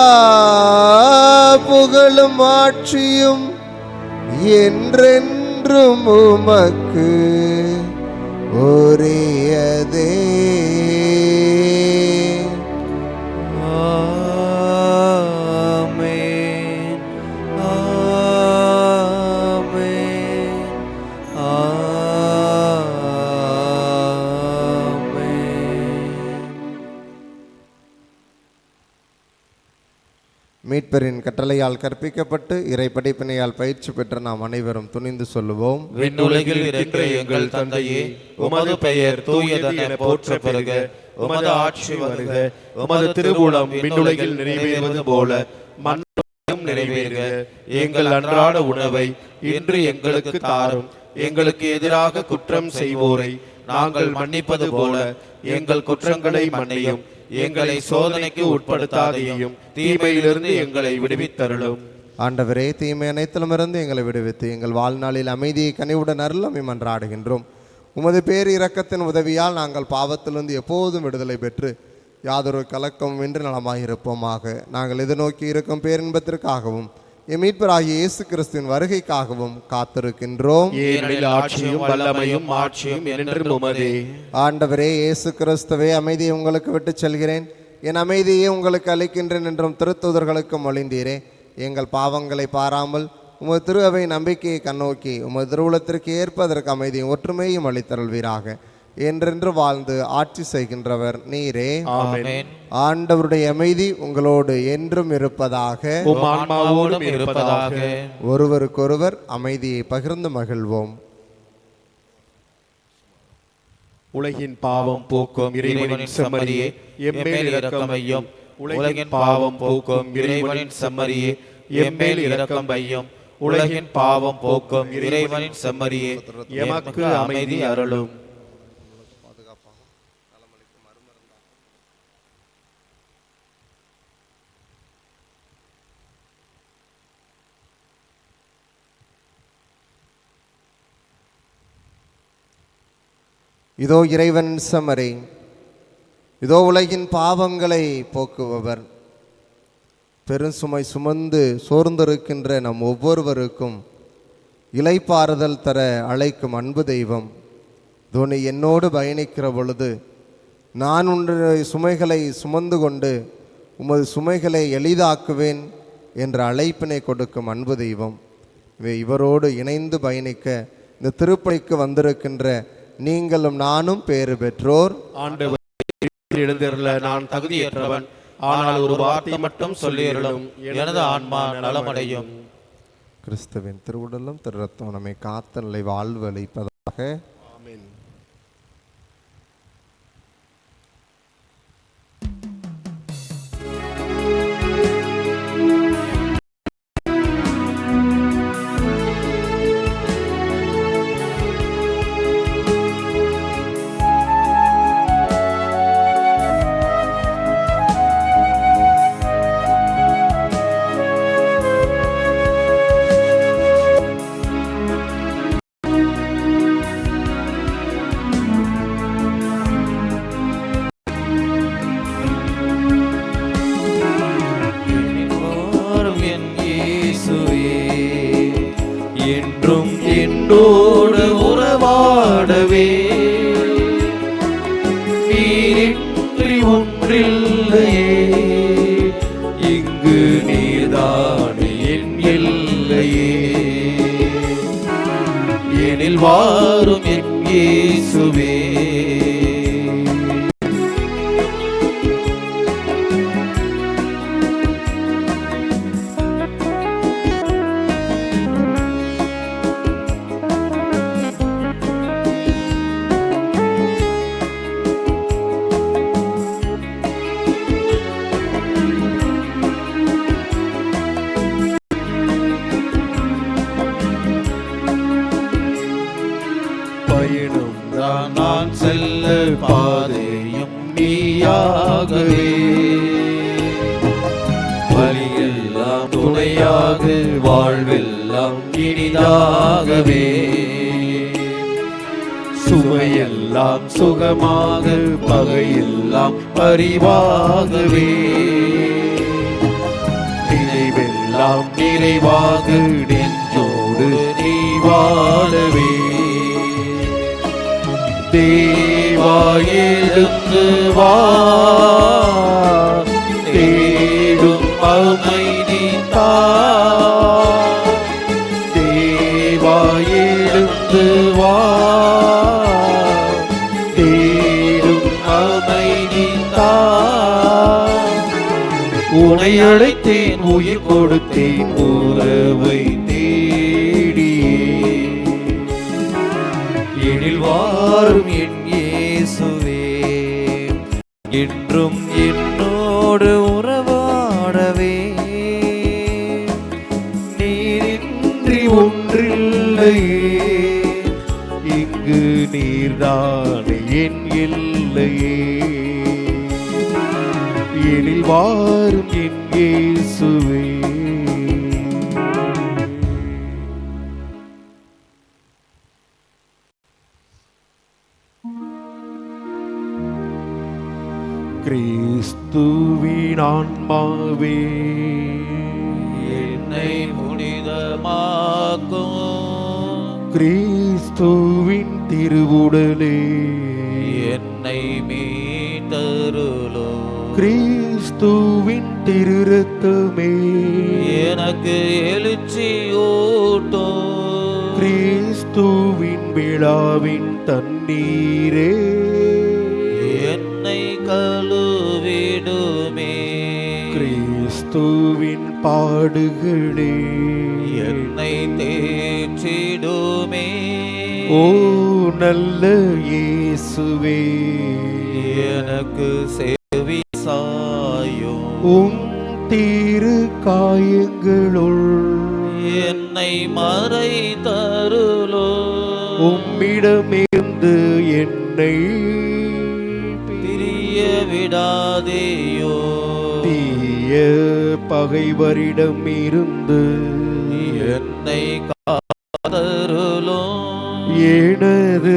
புகழும் ஆட்சியும் என்றென்றும் உமக்கு உரியதே. ஆமென், ஆமென், ஆமென். மீட்பரின் கட்டளையால் கற்பிக்கப்பட்டு இறை படிப்பினையால் பயிற்சி பெற்ற நாம் அனைவரும் துணிந்து சொல்லுவோம். விண்ணுலகில் இருக்கிற எங்கள் தந்தையே, உமது பெயர் தூயது என போற்ற பெறுக. உமது ஆட்சி வருக. உமது திருவுளம் விண்ணுலகில் நிறைவேறுவது போல மண்ணிலும் நிறைவேறுக. எங்கள் அன்றாட உணவை இன்று எங்களுக்கு தாரும். எங்களுக்கு எதிராக குற்றம் செய்வோரை நாங்கள் மன்னிப்பது போல எங்கள் குற்றங்களை மன்னியும். எங்களை சோதனைக்கு உட்படுத்தாதையும் தீமையிலிருந்து எங்களை விடுவித்தருளும். ஆண்டவரே, தீமை அனைத்திலுமிருந்து எங்களை விடுவித்து எங்கள் வாழ்நாளில் அமைதியை கனிவுடன் அருளமை மன்றாடுகின்றோம். உமது பேர் இரக்கத்தின் உதவியால் நாங்கள் பாவத்திலிருந்து எப்போதும் விடுதலை பெற்று யாதொரு கலக்கமும் இன்றி நலமாயிருப்போமாக. நாங்கள் எதிர்நோக்கி இருக்கும் பேரின்பத்திற்காகவும் எம் மீட்பராகிய இயேசு கிறிஸ்துவின் வருகைக்காகவும் காத்திருக்கின்றோம். ஏனெனில் ஆட்சியும் வல்லமையும் மாட்சியும் என்றென்றும் உமதே. ஆண்டவரே இயேசு கிறிஸ்துவே, அமைதியை உங்களுக்கு விட்டுச் செல்கிறேன், என் அமைதியை உங்களுக்கு அளிக்கின்றேன் என்றும் திருத்தூதர்களுக்கு மொழிந்தீரே. எங்கள் பாவங்களை பாராமல் உமது திரு அவை நம்பிக்கையை கண்ணோக்கி உமது திருவுளத்திற்கு ஏற்பதற்கு அமைதியும் ஒற்றுமையும் அளித்தருள்வீராக. என்றென்று வாழ்ந்து ஆட்சி செய்கின்றவர் நீரே. ஆமென். ஆண்டவருடைய அமைதி உங்களோடு என்றும் இருப்பதாக. உம் ஆன்மாவோடும் இருப்பதாக. ஒருவருக்கொருவர் அமைதியை பகிர்ந்து மகிழ்வோம். உலகின் பாவம் போக்கும் இறைவனின் செம்மறியே, எம்மேல் இரக்கம் வையும். உலகின் பாவம் போக்கும் இறைவனின் செம்மறியே, எம்மேல் இரக்கம் வையும். உலகின் பாவம் போக்கும் இறைவனின் செம்மறியே, எமக்கு அமைதி அருளும். இதோ இறைவன் செம்மறி, இதோ உலகின் பாவங்களை போக்குபவர். பெருசுமை சுமந்து சோர்ந்திருக்கின்ற நம் ஒவ்வொருவருக்கும் இளைப்பாறுதல் தர அழைக்கும் அன்பு தெய்வம். தோனி என்னோடு பயணிக்கிற பொழுது நான் உன்னுடைய சுமைகளை சுமந்து கொண்டு உமது சுமைகளை எளிதாக்குவேன் என்ற அழைப்பினை கொடுக்கும் அன்பு தெய்வம். இவரோடு இணைந்து பயணிக்க இந்த திருப்பலிக்கு வந்திருக்கின்ற நீங்களும் நானும் பேறு பெற்றோர். ஆண்டவர், எழுந்திருள நான் தகுதியற்றவன், ஆனால் ஒரு வார்த்தை மட்டும் சொல்லியருளும், எனது ஆன்மா நலமடையும். கிறிஸ்துவின் திருவுடலும் திரு ரத்தம் நம்மை காத்த நிலை வாழ்வு அளிப்பதாக. ஆமென். என்னோடு உறவாடவே நீரின்றி ஒன்றில்லையே, இங்கு நீர்தானே என் எல்லையே. எனில் வாரும் என் இயேசுவே. பயணம் தான் நான் செல்ல பாதையும் நீயாகவே, வழியெல்லாம் துணையாக வாழ்வெல்லாம் இனிதாகவே, சுமையெல்லாம் சுகமாக பகையெல்லாம் பரிவாகவே, நினைவெல்லாம் நிறைவாக நெஞ்சோடு நீ வாழவே. தேவா எழுந்து வா, தேடும் அமைதி தா. தேவா எழுந்து வா, தேடும் அமைதி தா. உனை அழைத்தேன் உயிர் கொடுத்தேன் உறவை தேடியே, எனில் வாரும் என் இயேசுவே. என்றும் என்னோடு உறவாடவே நீரின்றி ஒன்றில்லையே, இங்கு நீர்தானே என் எல்லையே. எனில் வாரும் என் இயேசுவே. கிறிஸ்துவின் ஆன்மாவே என்னை புனிதமாக்கும், கிறிஸ்துவின் திருவுடலே என்னை மீட்டருளோ. கிறிஸ்துவின் திருரத்தமே எனக்கு எழுச்சி ஊட்டும், கிறிஸ்துவின் விழாவின் தண்ணீரே என்னை கழுவிடுமே. கிறிஸ்துவின் பாடுகளே என்னை தேற்றிடுமே. ஓ நல்ல இயேசுவே, எனக்கு செவி சாயும், உம் திரு காயங்களுள் என்னை மறை தருளோ. உம்மிடமிருந்து என்னை பிரிய விடாதேயோ. தீய பகைவரிடம் இருந்து என்னை காத்தருளோ. எனது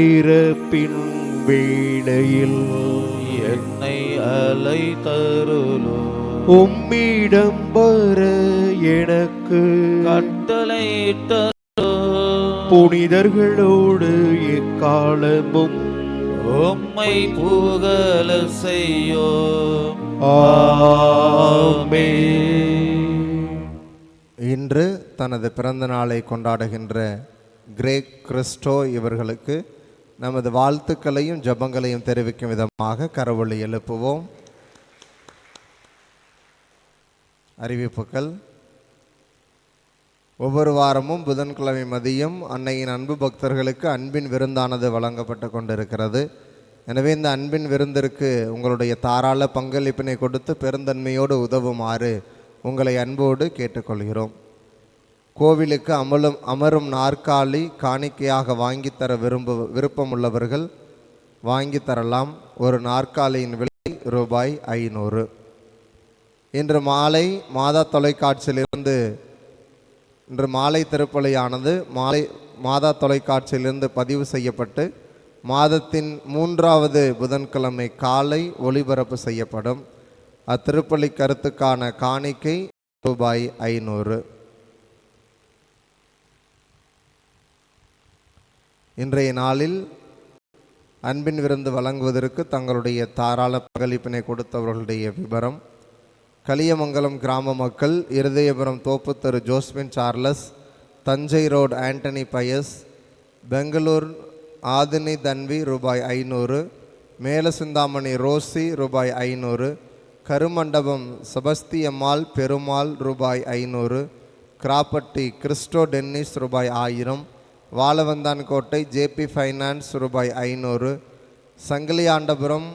இறப்பின் வேளையில் என்னை அலை தருளோ. உம்மிடம் வர எனக்கு கட்டளையிட்ட புனிதர்களோடு எக்காலமும் உம்மை புகழ செய்யோ. ஆமென். இன்று தனது பிறந்த நாளை கொண்டாடுகின்ற கிரேக் கிறிஸ்டோ இவர்களுக்கு நமது வாழ்த்துக்களையும் ஜெபங்களையும் தெரிவிக்கும் விதமாக கரவொலி எழுப்புவோம். அறிவிப்புகள். ஒவ்வொரு வாரமும் புதன்கிழமை மதியம் அன்னையின் அன்பு பக்தர்களுக்கு அன்பின் விருந்தானது வழங்கப்பட்டு கொண்டிருக்கிறது. எனவே இந்த அன்பின் விருந்திற்கு உங்களுடைய தாராள பங்களிப்பினை கொடுத்து பெருந்தன்மையோடு உதவுமாறு உங்களை அன்போடு கேட்டுக்கொள்கிறோம். கோவிலுக்கு அமரும் நாற்காலி காணிக்கையாக வாங்கித்தர விருப்பமுள்ளவர்கள் வாங்கி தரலாம். ஒரு நாற்காலியின் விலை ரூபாய் 500. இன்று மாலை மாதா தொலைக்காட்சியிலிருந்து திருப்பலியானது மாதா தொலைக்காட்சியிலிருந்து பதிவு செய்யப்பட்டு மாதத்தின் 3வது புதன்கிழமை காலை ஒளிபரப்பு செய்யப்படும். அத்திருப்பலி கருத்துக்கான காணிக்கை ரூபாய் 500. இன்றைய நாளில் அன்பின் விருந்து வழங்குவதற்கு தங்களுடைய தாராள பங்களிப்பினை கொடுத்தவர்களுடைய விபரம்: கலியமங்கலம் கிராம மக்கள், இருதயபுரம் தோப்புத்தெரு Josephine Charles, Thanjai road Antony Pius, Bengaluru Adhini Tanvi ரூபாய் 500, மேலசிந்தாமணி ரோசி ரூபாய் 500, கருமண்டபம் செபஸ்தியம்மாள் பெருமாள் ரூபாய் 500, கிராப்பட்டி கிறிஸ்டோ டென்னிஸ் ரூபாய் 1000, வாழவந்தான் கோட்டை ஜேபி ஃபைனான்ஸ் ரூபாய் 500, சங்கிலியாண்டபுரம்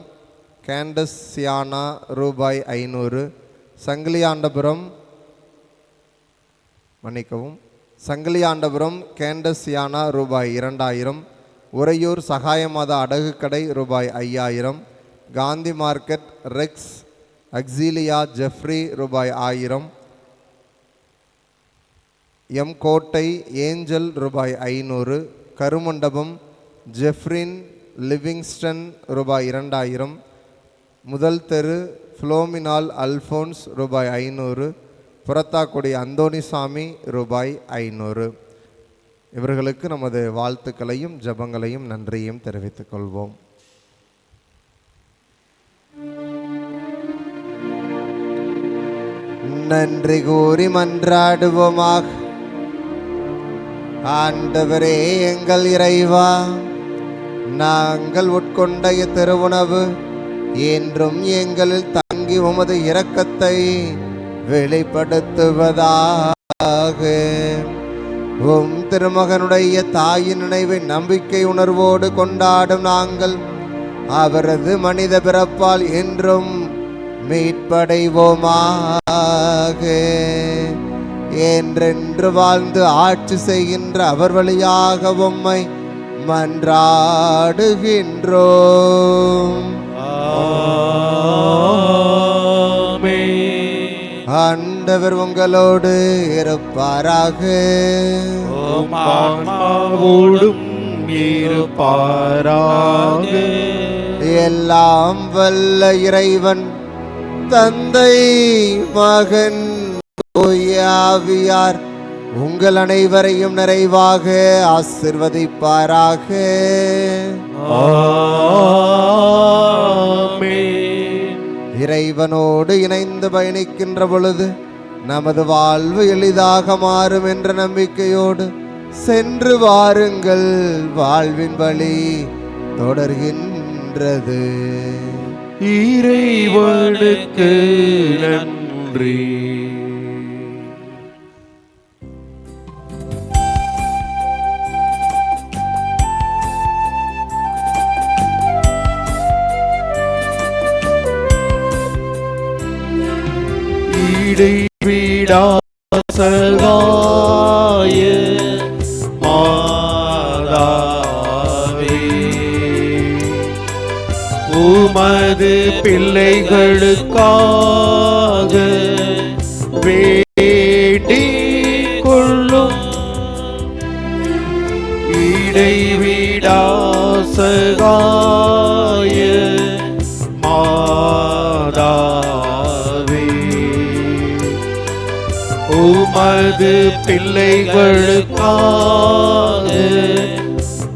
கேண்டஸ் சியானா ரூபாய் 500, சங்கிலியாண்டபுரம் கேண்டஸ் சியானா ரூபாய் 2000, உறையூர் சகாயமாத அடகு கடை ரூபாய் 5000, காந்தி மார்க்கெட் ரெக்ஸ் அக்ஸீலியா ஜெஃப்ரி ரூபாய் 1000, எம் கோட்டை ஏஞ்சல் ரூபாய் 500, கருமண்டபம் ஜெஃப்ரின் லிவிங்ஸ்டன் ரூபாய் 2000, முதல் தெரு ஃப்ளோமினால் அல்ஃபோன்ஸ் ரூபாய் 500, புறத்தாக்குடி அந்தோணிசாமி ரூபாய் 500. இவர்களுக்கு நமது வாழ்த்துக்களையும் ஜபங்களையும் நன்றியும் தெரிவித்துக் கொள்வோம். நன்றி கூறி மன்றாடுவோமாக. ஆண்டவரே எங்கள் இறைவா, நாங்கள் உட்கொண்ட திருவுணவு என்றும் எங்களில் தங்கி உமது இரக்கத்தை வெளிப்படுத்துவதாக. உம் திருமகனுடைய தாயின் நினைவை நம்பிக்கை உணர்வோடு கொண்டாடும் நாங்கள் அவரது மனித பிறப்பால் என்றும் மீட்படைவோமாக. என்றென்று வாழ்ந்து ஆட்சி செய்கின்ற அவர் வழியாக உம்மை மன்றாடுகின்றோம். ஆண்டவர் உங்களோடு இருப்பாராக. எல்லாம் வல்ல இறைவன் தந்தை மகன் ஆவியார் உங்கள் அனைவரையும் நிறைவாக ஆசிர்வதிப்பாராக. இறைவனோடு இணைந்து பயணிக்கின்ற பொழுது நமது வாழ்வு எளிதாக மாறும் என்ற நம்பிக்கையோடு சென்று வாருங்கள். வாழ்வின் வழி தொடர்கின்றது. இறைவனுக்கு நன்றி. இடைவிடா சகாய மாதாவே, உமது பிள்ளைகளுக்காக வேண்டிக் கொள்ளும். இடைவிடா சகாய மாதாவே, உமது பிள்ளைகளுக்காக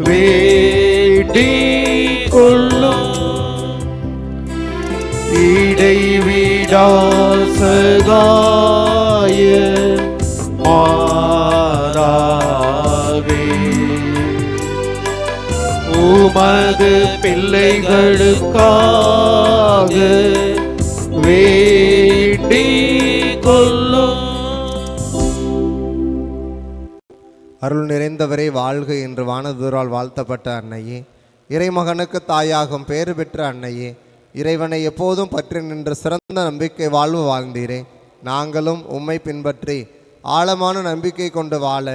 வேண்டிக் கொள்ளும். இடைவிடா சகாய மாதாவே, உமது பிள்ளைகளுக்காக வேண்டிக் கொள்ளும். அருள் நிறைந்தவரே வாழ்க என்று வானதூரால் வாழ்த்தப்பட்ட அன்னையே, இறைமகனுக்கு தாயாகும் பேறு பெற்ற அன்னையே, இறைவனை எப்போதும் பற்றி நின்ற சிறந்த நம்பிக்கை வாழ்வு வாழ்ந்தீரே. நாங்களும் உம்மை பின்பற்றி ஆழமான நம்பிக்கை கொண்டு வாழ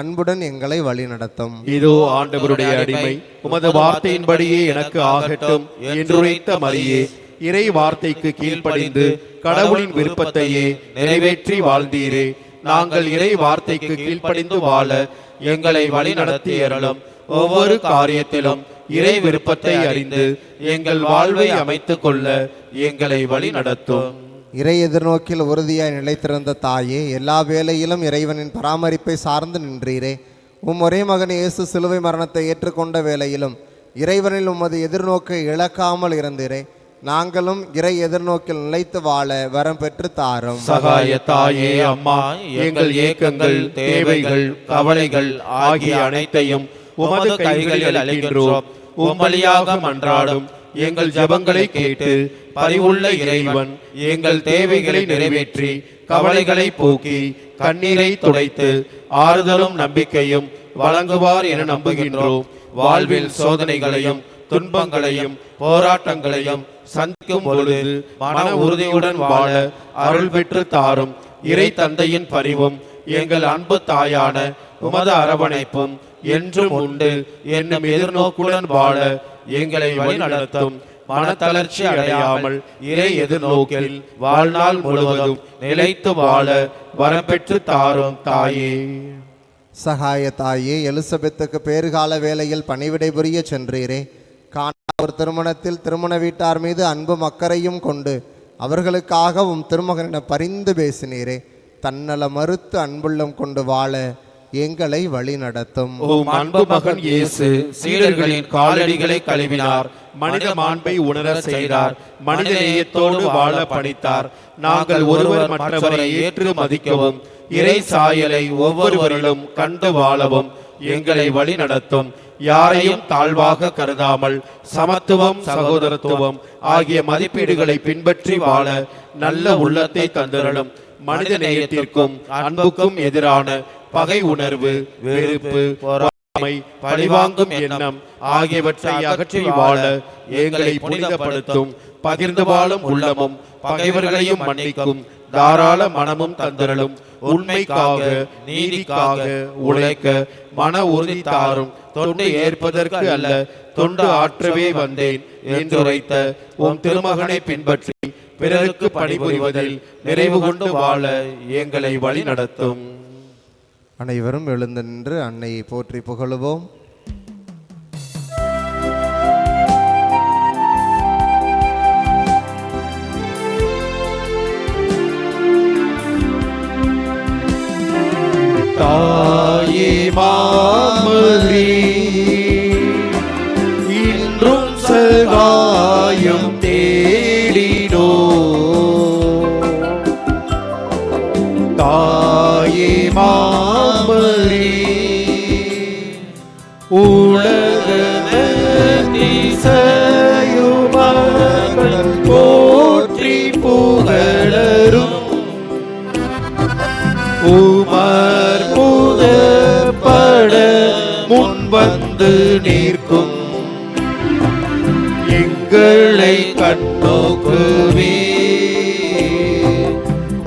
அன்புடன் எங்களை வழி நடத்தும். இதோ ஆண்டவருடைய அடிமை, உமது வார்த்தையின்படியே எனக்கு ஆகட்டும் என்றுரைத்த மரியே, இறை வார்த்தைக்கு கீழ்ப்படிந்து கடவுளின் விருப்பத்தையே நிறைவேற்றி வாழ்ந்தீரே. நாங்கள் இறை வார்த்தைக்கு கீழ்ப்படிந்து வாழ எங்களை வழி நடத்தி அருளும். ஒவ்வொரு காரியத்திலும் இறை விருப்பத்தை அறிந்து எங்கள் வாழ்வை அமைத்துக் கொள்ள எங்களை வழி நடத்தும். இறை எதிர்நோக்கில் உறுதியாய் நிலைத்திருந்த தாயே, எல்லா வேளையிலும் இறைவனின் பராமரிப்பை சார்ந்து நின்றீரே. உம் ஒரே மகன் இயேசு சிலுவை மரணத்தை ஏற்றுக்கொண்ட வேளையிலும் இறைவனில் உமது எதிர்நோக்கை இழக்காமல் இருந்தீரே. நாங்களும் இறை எதிர்நோக்கில் நிலைத்து வாழ வரம் பெற்று தாரும். சகாய தாயே அம்மா, எங்கள் ஏக்கங்கள், தேவைகள், கவலைகள் ஆகிய அனைத்தையும் உமது கைகளில் அளிக்கின்றோம். உம்மலியாக மன்றாடும் எங்கள் ஜெபங்களை கேட்டு பரிவுள்ள இறைவன் எங்கள் தேவைகளை நிறைவேற்றி கவலைகளை போக்கி கண்ணீரை துடைத்து ஆறுதலும் நம்பிக்கையும் வழங்குவார் என நம்புகின்றோம். வாழ்வில் சோதனைகளையும் துன்பங்களையும் போராட்டங்களையும் சந்திக்கும் பொழுது மன உறுதியுடன் வாழ அருள் பெற்று தாரும். இறை தந்தையின் பரிவும் எங்கள் அன்பு தாயான உமது அரவணைப்பும் என்றும் உண்டு என்னும் எதிர்நோக்குடன் வாழ எங்களை வழிநடத்தும். மனத்தளர்ச்சி அடையாமல் இறை எதிர்நோக்கில் வாழ்நாள் முழுவதும் நிலைத்து வாழ வரம்பெற்று தாரும் தாயே. சகாய தாயே, எலிசபெத்துக்கு பேறுகால வேளையில் பணிவிடை புரிய சென்றீரே. ஒரு திருமணத்தில் திருமண வீட்டார் மீது அன்பும் அக்கறையும் கொண்டு அவர்களுக்காகவும் திருமகனிடம் பரிந்து பேசினீரே. தன்னல மறுத்து அன்புள்ளம் கொண்டு வாழ எங்களை வழி நடத்தும். உம் அன்பு மகன் இயேசு சீடர்களின் காலடிகளை கழுவினார், மனித மாண்பை உணர செய்தார், மனித நேயத்தோடு வாழ பணித்தார். நாங்கள் ஒருவர் மற்றவரை ஏற்று மதிக்கவும் இறை சாயலை ஒவ்வொருவரிலும் கண்டு வாழவும் எங்களை வழி நடத்தும். யாரையும் தாழ்வாக கருதாமல் சமத்துவம், சகோதரத்துவம் ஆகிய மதிப்பீடுகளை பின்பற்றி வாழ நல்ல உள்ளத்தை தந்திரலும். மனித நேயத்திற்கும் அன்புக்கும் எதிரான பகை உணர்வு, வெறுப்பு, பொறாமை, பழிவாங்கும் எண்ணம் ஆகியவற்றை அகற்றி வாழ எங்களை புனிதப்படுத்தும். பகிர்ந்து வாழும் உள்ளமும் பகைவர்களையும் மன்னிக்கும் தாராள மனமும் தந்திரலும். உண்மைக்காக நீதிக்காக உழைக்க மன உறுதி தாரும். தொண்டு ஏற்பதற்கு அல்ல, தொண்டு ஆற்றவே வந்தேன் என்றுரைத்த உம் திருமகனை பின்பற்றி பிறருக்கு பணிபுரிவதில் நிறைவு கொண்டு வாழ எங்களை வழி நடத்தும். அனைவரும் எழுந்து நின்று அன்னையை போற்றி புகழுவோம். தாயே மாமரி, இன்றும் சகாயம் தேடினோ. தாயே மாமரி, உலக திசையுமகள் போற்றி புகழரும். உமர் புகப்பட முன்வந்து நிற்கும் எங்களை கண்ணோக்குவே.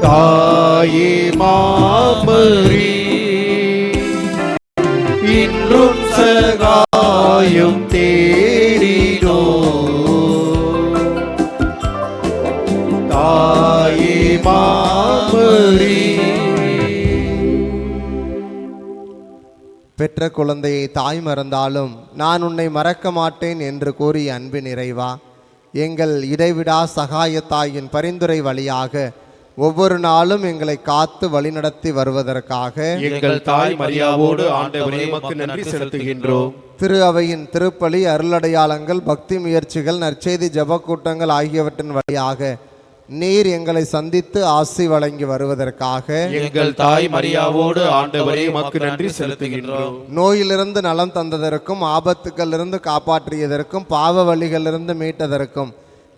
தாயே மாமரி, இன்றும் சகாயம் தேடினோ. தாயே மாமரி, பெற்ற குழந்தையை தாய் மறந்தாலும் நான் உன்னை மறக்க மாட்டேன் என்று கூறிய அன்பின் இறைவா, எங்கள் இடைவிடா சகாய தாயின் பரிந்துரை வழியாக ஒவ்வொரு நாளும் எங்களை காத்து வழிநடத்தி வருவதற்காக எங்கள் தாய் மரியாவோடு ஆண்டவரே உமக்கு நன்றி செலுத்துகின்றோம். திரு அவையின் திருப்பலி, அருளடையாளங்கள், பக்தி முயற்சிகள், நற்செய்தி ஜப கூட்டங்கள் ஆகியவற்றின் வழியாக நீர் எங்களை சந்தித்து ஆசி வழங்கி வருவதற்காக எங்கள் தாய் மரியாவோடு ஆண்டவரே உமக்கு நன்றி செலுத்துகின்றோம். நோயிலிருந்து நலம் தந்ததற்கும், ஆபத்துக்களிலிருந்து காப்பாற்றியதற்கும், பாவ வழிகளிலிருந்து மீட்டதற்கும்,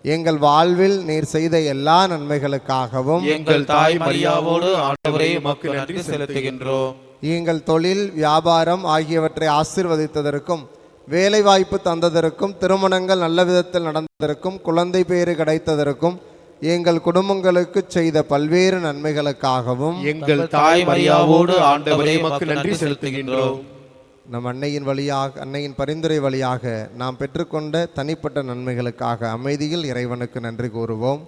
எங்கள் வாழ்வில் நீர் செய்த எல்லா நன்மைகளுக்காகவும் எங்கள் தாய் மரியாவோடு ஆண்டவரே உமக்கு நன்றி செலுத்துகின்றோம். எங்கள் தொழில், வியாபாரம் ஆகியவற்றை ஆசீர்வதித்ததற்கும், வேலை வாய்ப்பு தந்ததற்கும், திருமணங்கள் நல்ல விதத்தில் நடந்ததற்கும், குழந்தை பேறு கிடைத்ததற்கும், எங்கள் குடும்பங்களுக்கு செய்த பல்வேறு நன்மைகளுக்காகவும் எங்கள் தாய் மரியாவோடு ஆண்டவரே உமக்கு நன்றி செலுத்துகின்றோம். நம் அன்னையின் வழியாக, அன்னையின் பரிந்துரை வழியாக நாம் பெற்றுக்கொண்ட தனிப்பட்ட நன்மைகளுக்காக அமைதியில் இறைவனுக்கு நன்றி கூறுவோம்.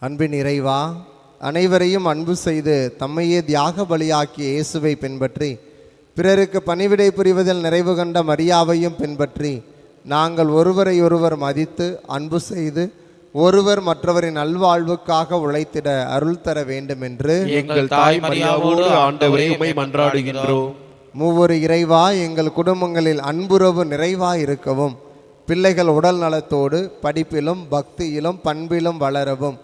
அன்பின் இறைவா, அனைவரையும் அன்பு செய்து தம்மையே தியாக பலியாக்கிய இயேசுவை பின்பற்றி பிறருக்கு பணிவிடை புரிவதில் நிறைவு கண்ட மரியாவையும் பின்பற்றி நாங்கள் ஒருவரையொருவர் மதித்து அன்பு செய்து ஒருவர் மற்றவரின் நல்வாழ்வுக்காக உழைத்திட அருள் தர வேண்டும் என்று எங்கள் தாய் மரியாவோடு ஆண்டவரே உம்மை மன்றாடுகின்றோம். மூவொரு இறைவா, எங்கள் குடும்பங்களில் அன்புறவு நிறைவாய் இருக்கவும், பிள்ளைகள் உடல் நலத்தோடு படிப்பிலும் பக்தியிலும் பண்பிலும் வளரவும்,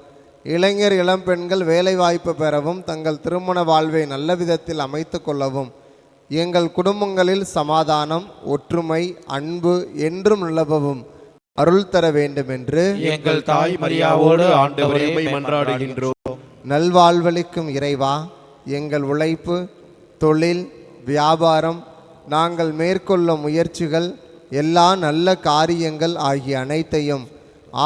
இளைஞர் இளம்பெண்கள் வேலைவாய்ப்பு பெறவும், தங்கள் திருமண வாழ்வை நல்ல விதத்தில் அமைத்து கொள்ளவும், எங்கள் குடும்பங்களில் சமாதானம், ஒற்றுமை, அன்பு என்றும் நிலவவும் அருள் தர வேண்டும் என்று எங்கள் தாய் மரியாவோடு ஆண்டவரே உம்மை மன்றாடுகின்றோம். நல்வாழ்வளிக்கும் இறைவா, எங்கள் உழைப்பு, தொழில், வியாபாரம், நாங்கள் மேற்கொள்ளும் முயற்சிகள், எல்லா நல்ல காரியங்கள் ஆகிய அனைத்தையும்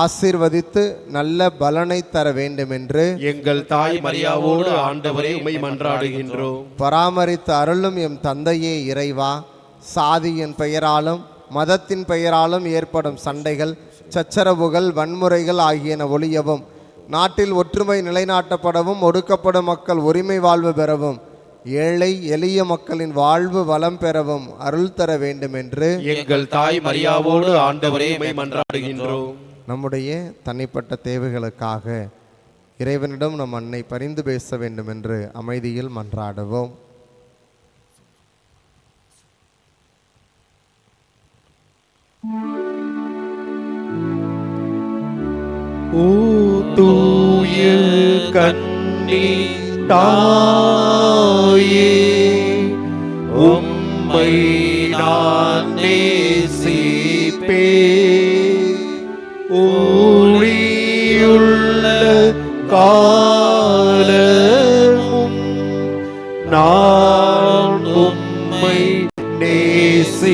ஆசீர்வதித்து நல்ல பலனை தர வேண்டும் என்று எங்கள் தாய் மரியாவோடு ஆண்டவரே உம்மை மன்றாடுகின்றோம். பராமரித்து அருளும் எம் தந்தையே இறைவா, சாதியின் பெயராலும் மதத்தின் பெயராலும் ஏற்படும் சண்டைகள், சச்சரவுகள், வன்முறைகள் ஆகியன ஒழியவும், நாட்டில் ஒற்றுமை நிலைநாட்டப்படவும், ஒடுக்கப்படும் மக்கள் உரிமை வாழ்வு பெறவும், ஏழை எளிய மக்களின் வாழ்வு வளம் பெறவும் அருள் தர வேண்டும் என்று எங்கள் தாய் மரியாவோடு ஆண்டவரே உம்மை மன்றாடுகின்றோம். நம்முடைய தனிப்பட்ட தேவைகளுக்காக இறைவனிடம் நம் அன்னை பரிந்து பேச வேண்டும் என்று அமைதியில் மன்றாடுவோம். ஓ தூய கன்னி தாயே, உம்மை நான் நேசிப்பேன். ஒளியுள்ள காலமும் நான் உம்மை நேசிப்பேன்.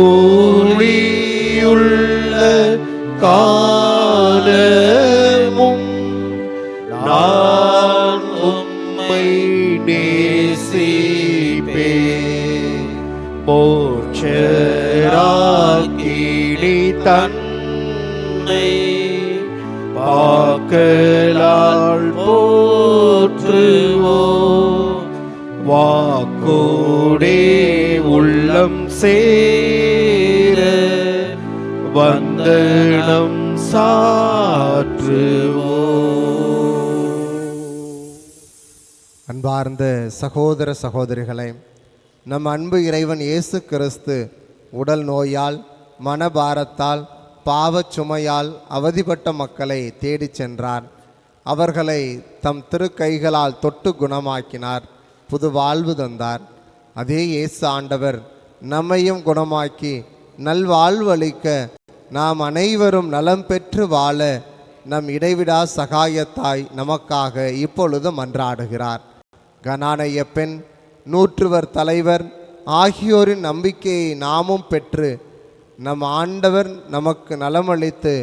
ஒளியுள்ள காலமும் நான் உம்மை நேசிப்பேன். போற்றராக்கினி தன்னை வாக்களால் போற்றுவோம். வாக்கோடே உள்ளம் சேர வந்தனம் சாற்றுவோம். அன்பார்ந்த சகோதர சகோதரிகளே, நம் அன்பு இறைவன் இயேசு கிறிஸ்து உடல் நோயால், மனபாரத்தால், பாவச் சுமையால் அவதிப்பட்ட மக்களை தேடிச் சென்றார். அவர்களை தம் திருக்கைகளால் தொட்டு குணமாக்கினார், புது வாழ்வு தந்தார். அதே இயேசு ஆண்டவர் நம்மையும் குணமாக்கி நல்வாழ்வு அளிக்க, நாம் அனைவரும் நலம் பெற்று வாழ நம் இடைவிடா சகாயத்தாய் நமக்காக இப்பொழுது மன்றாடுகிறார். கனானைய பெண், நூற்றுவர் தலைவர் ஆகியோரின் நம்பிக்கையை நாமும் பெற்று நம் ஆண்டவர் நமக்கு நலமளித்து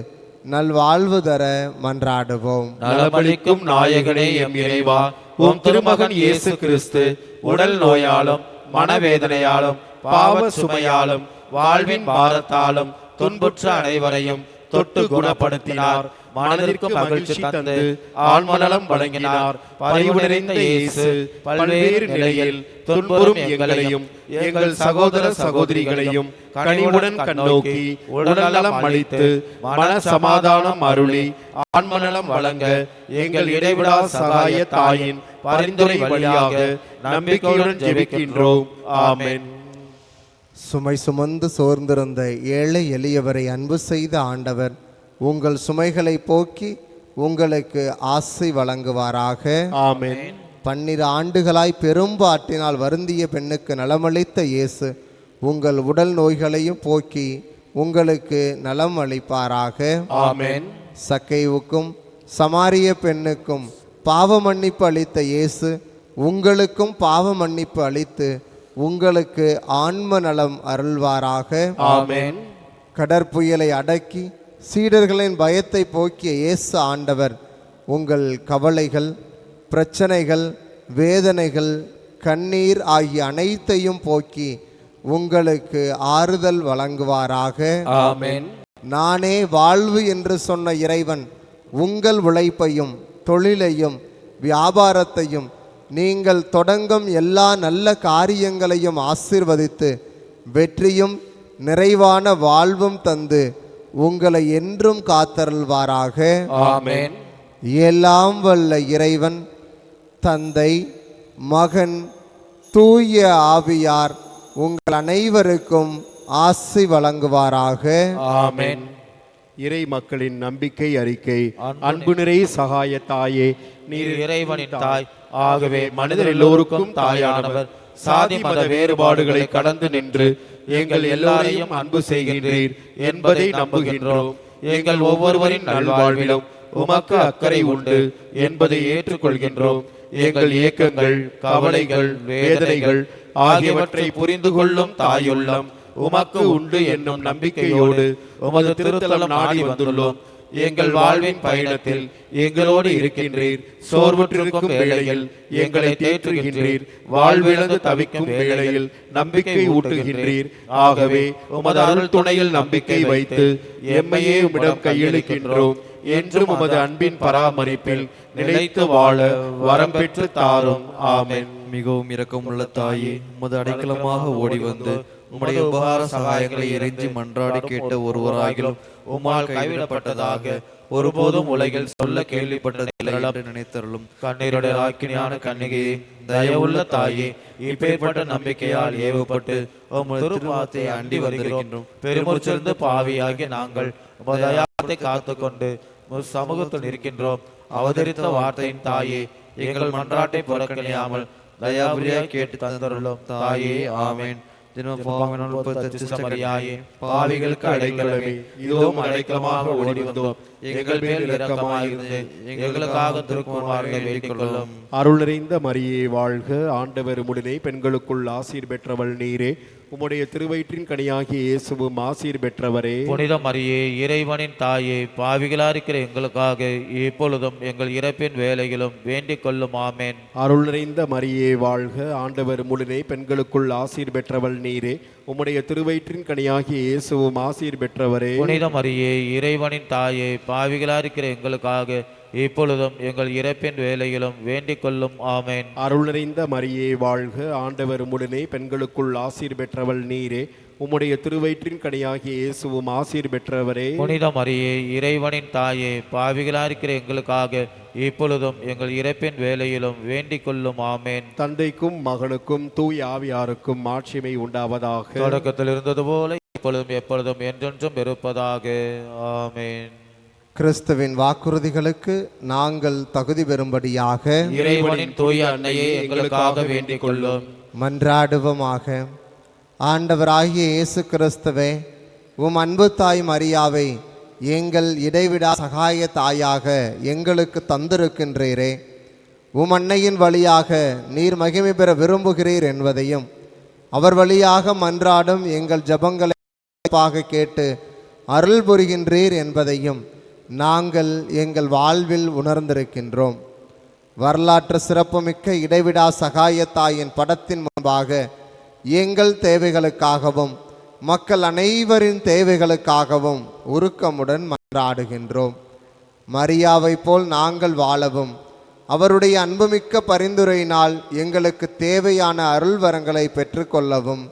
நல்வாழ்வு தர மன்றாடுவோம். நலமளிக்கும் நாயகனே எம் இறைவா, உம் திருமகன் இயேசு கிறிஸ்து உடல் நோயாலும் மனவேதனையாலும் பாவ சுமையாலும் வாழ்வின் பாரத்தாலும் துன்புற்ற அனைவரையும் தொட்டு குணப்படுத்தினார். மனதிற்கு மகிழ்ச்சி தந்து ஆன்மநலம் வழங்கினார். பரிவு நிறைந்த இயேசு பல்வேறு நிலையில் துன்புறும் எங்களையும் எங்கள் சகோதர சகோதரிகளையும் கனிவுடன் கண்ணோக்கி உடல்நலம் அளித்து மன சமாதானம் அருளி ஆன்மநலம் வழங்க எங்கள் இடைவிடா சகாய தாயின் பரிந்துரை வழியாக நம்பிக்கையுடன் ஜெபிக்கின்றோம். ஆமென். சுமை சுமந்து சோர்ந்திருந்த ஏழை எளியவரை அன்பு செய்த ஆண்டவர் உங்கள் சுமைகளை போக்கி உங்களுக்கு ஆசை வழங்குவாராக. ஆமென். 12 ஆண்டுகளாய் பெரும்பாட்டினால் வருந்திய பெண்ணுக்கு நலமளித்த இயேசு உங்கள் உடல் நோய்களையும் போக்கி உங்களுக்கு நலம் அளிப்பாராக. ஆமென். சக்கைவுக்கும் சமாரிய பெண்ணுக்கும் பாவ மன்னிப்பு அளித்த இயேசு உங்களுக்கும் பாவ மன்னிப்பு அளித்து உங்களுக்கு ஆன்ம நலம் அருள்வாராக. ஆமென். கடற்புயலை அடக்கி சீடர்களின் பயத்தை போக்கிய இயேசு ஆண்டவர் உங்கள் கவலைகள், பிரச்சனைகள், வேதனைகள், கண்ணீர் ஆகிய அனைத்தையும் போக்கி உங்களுக்கு ஆறுதல் வழங்குவாராக. ஆமென். நானே வாழ்வு என்று சொன்ன இறைவன் உங்கள் உழைப்பையும் தொழிலையும் வியாபாரத்தையும் நீங்கள் தொடங்கும் எல்லா நல்ல காரியங்களையும் ஆசீர்வதித்து வெற்றியும் நிறைவான வாழ்வும் தந்து உங்களை என்றும் காத்தருள்வாராக. ஆமென். எல்லாம் வல்ல இறைவன் தந்தை, மகன், தூய ஆவியார் உங்கள் அனைவருக்கும் ஆசி வழங்குவாராக. ஆமென். இறை மக்களின் நம்பிக்கை அறிக்கை. அன்பு நிறை சகாய தாயே, நீர் இறைவனின் தாய், ஆகவே மனிதர் எல்லோருக்கும் தாயானவர். சாதி மத வேறுபாடுகளை கடந்து நின்று எங்கள் எல்லாரையும் அன்பு செய்கின்றீர் என்பதை நம்புகின்றோம். எங்கள் ஒவ்வொருவரின் நல்வாழ்விலும் உமக்கு அக்கறை உண்டு என்பதை ஏற்றுக்கொள்கின்றோம். எங்கள் ஏக்கங்கள், கவலைகள், வேதனைகள் ஆகியவற்றை புரிந்து கொள்ளும் தாயுள்ளம் உமக்கு உண்டு என்னும் நம்பிக்கையோடு உமது திருத்தலம் நாடி வந்துள்ளோம். எங்கள் வாழ்வின் பயணத்தில் எங்களோடு இருக்கின்றீர். சோர்வுற்றிருக்கும் வேளையில் எங்களை தேற்றுகின்றீர். வாழ்விழந்து தவிக்கும் வேளையில் நம்பிக்கை ஊட்டுகின்றீர். ஆகவே உமது அருள் துணையில் நம்பிக்கை வைத்து எம்மையே உம்மிடம் கையளிக்கின்றோம். என்றும் உமது அன்பின் பராமரிப்பில் நிலைத்து வாழ வரம் பெற்று தாரும். ஆமென். மிகவும் இரக்கமுள்ள தாயே, உமது அடைக்கலமாக ஓடி வந்து உம்முடைய உபகார சகாயங்களை இறைஞ்சி மன்றாடி கேட்ட ஒருவராகிலும் உம்மால் கைவிடப்பட்டதாக ஒருபோதும் உலகில் சொல்ல கேள்விப்பட்டதில்லை என்று நினைத்தருளும். கண்ணீருடைய ஆக்கினியான கன்னிகையே, தயவுள்ள தாயே, இப்பேற்பட்ட நம்பிக்கையால் ஏவப்பட்டு உமது திருப்பாதத்தை அண்டி வந்திருக்கின்றோம். பெருமூச்சிருந்து பாவியாகிய நாங்கள் உமது தயாத்தை காத்து கொண்டு சமூகத்தில் இருக்கின்றோம். அவதரித்த வார்த்தையின் தாயே, எங்கள் மன்றாட்டை புறக்கணியாமல் தயாபுரியா கேட்டு தந்தருளும் தாயே. ஆமென். பாவிகளுக்கு அடைக்கலமே, இதுவும் அடைக்கலமாக ஓடி வந்தோம். எங்கள் மேல் இரக்கமாயிருந்து எங்களுக்காக திருக்குமாரனை வேண்டிக் கொள்ளும். அருள் நிறைந்த மரியே வாழ்க. ஆண்டவர் உடனே பெண்களுக்குள் ஆசீர் பெற்றவள் நீரே. உம்முடைய திருவயிற்றின் கனியாகிய இயேசுவும் ஆசீர் பெற்றவரே. புனித மரியே, இறைவனின் தாயே, பாவிகளா இருக்கிற எங்களுக்காக இப்பொழுதும் எங்கள் இறப்பின் வேலைகளும் வேண்டிக் கொள்ளும். ஆமென். அருள் நிறைந்த மரியே வாழ்க. ஆண்டவர் உடனே பெண்களுக்குள் ஆசீர் பெற்றவள் நீரே. உம்முடைய திருவயிற்றின் கனியாகிய இயேசுவும் ஆசீர் பெற்றவரே. புனித மரியே, இறைவனின் தாயே, பாவிகளா இருக்கிற எங்களுக்காக இப்பொழுதும் எங்கள் இறப்பின் வேலையிலும் வேண்டிக் கொள்ளும். ஆமென். அருள் நிறைந்த மரியே வாழ்க. ஆண்டவர் உடனே பெண்களுக்குள் ஆசீர் பெற்றவள் நீரே. உம்முடைய திருவயிற்றின் கனியாகிய இயேசுவும் ஆசீர் பெற்றவரே. புனித மரியே, இறைவனின் தாயே, பாவிகளா இருக்கிற எங்களுக்காக இப்பொழுதும் எங்கள் இறப்பின் வேலையிலும் வேண்டிக் கொள்ளும். ஆமென். தந்தைக்கும் மகனுக்கும் தூய ஆவியாருக்கும் ஆட்சிமை உண்டாவதாக. தொடக்கத்தில் இருந்தது போல இப்பொழுதும் எப்பொழுதும் என்றென்றும் இருப்பதாக. ஆமென். கிறிஸ்துவின் வாக்குறுதிகளுக்கு நாங்கள் தகுதி பெறும்படியாக இறைவனின் தூய அன்னையே, எங்களுக்காக வேண்டிக் கொள்ளும். மன்றாடுவோமாக. ஆண்டவராகிய இயேசு கிறிஸ்துவே, உம் அன்பு தாய் மரியாவை எங்கள் இடைவிடா சகாய தாயாக எங்களுக்கு தந்திருக்கின்றீரே. உம் அன்னையின் வழியாக நீர் மகிமை பெற விரும்புகிறீர் என்பதையும், அவர் வழியாக மன்றாடும் எங்கள் ஜபங்களை கேட்டு அருள் புரிகின்றீர் என்பதையும் நாங்கள் எங்கள் வாழ்வில் உணர்ந்திருக்கின்றோம். வரலாற்று சிறப்புமிக்க இடைவிடா சகாயத்தாயின் படத்தின் முன்பாக எங்கள் தேவைகளுக்காகவும் மக்கள் அனைவரின் தேவைகளுக்காகவும் உருக்கமுடன் மன்றாடுகின்றோம். மரியாவை போல் நாங்கள் வாழவும் அவருடைய அன்புமிக்க பரிந்துரையினால் எங்களுக்கு தேவையான அருள் வரங்களை பெற்றுக்கொள்ளவும்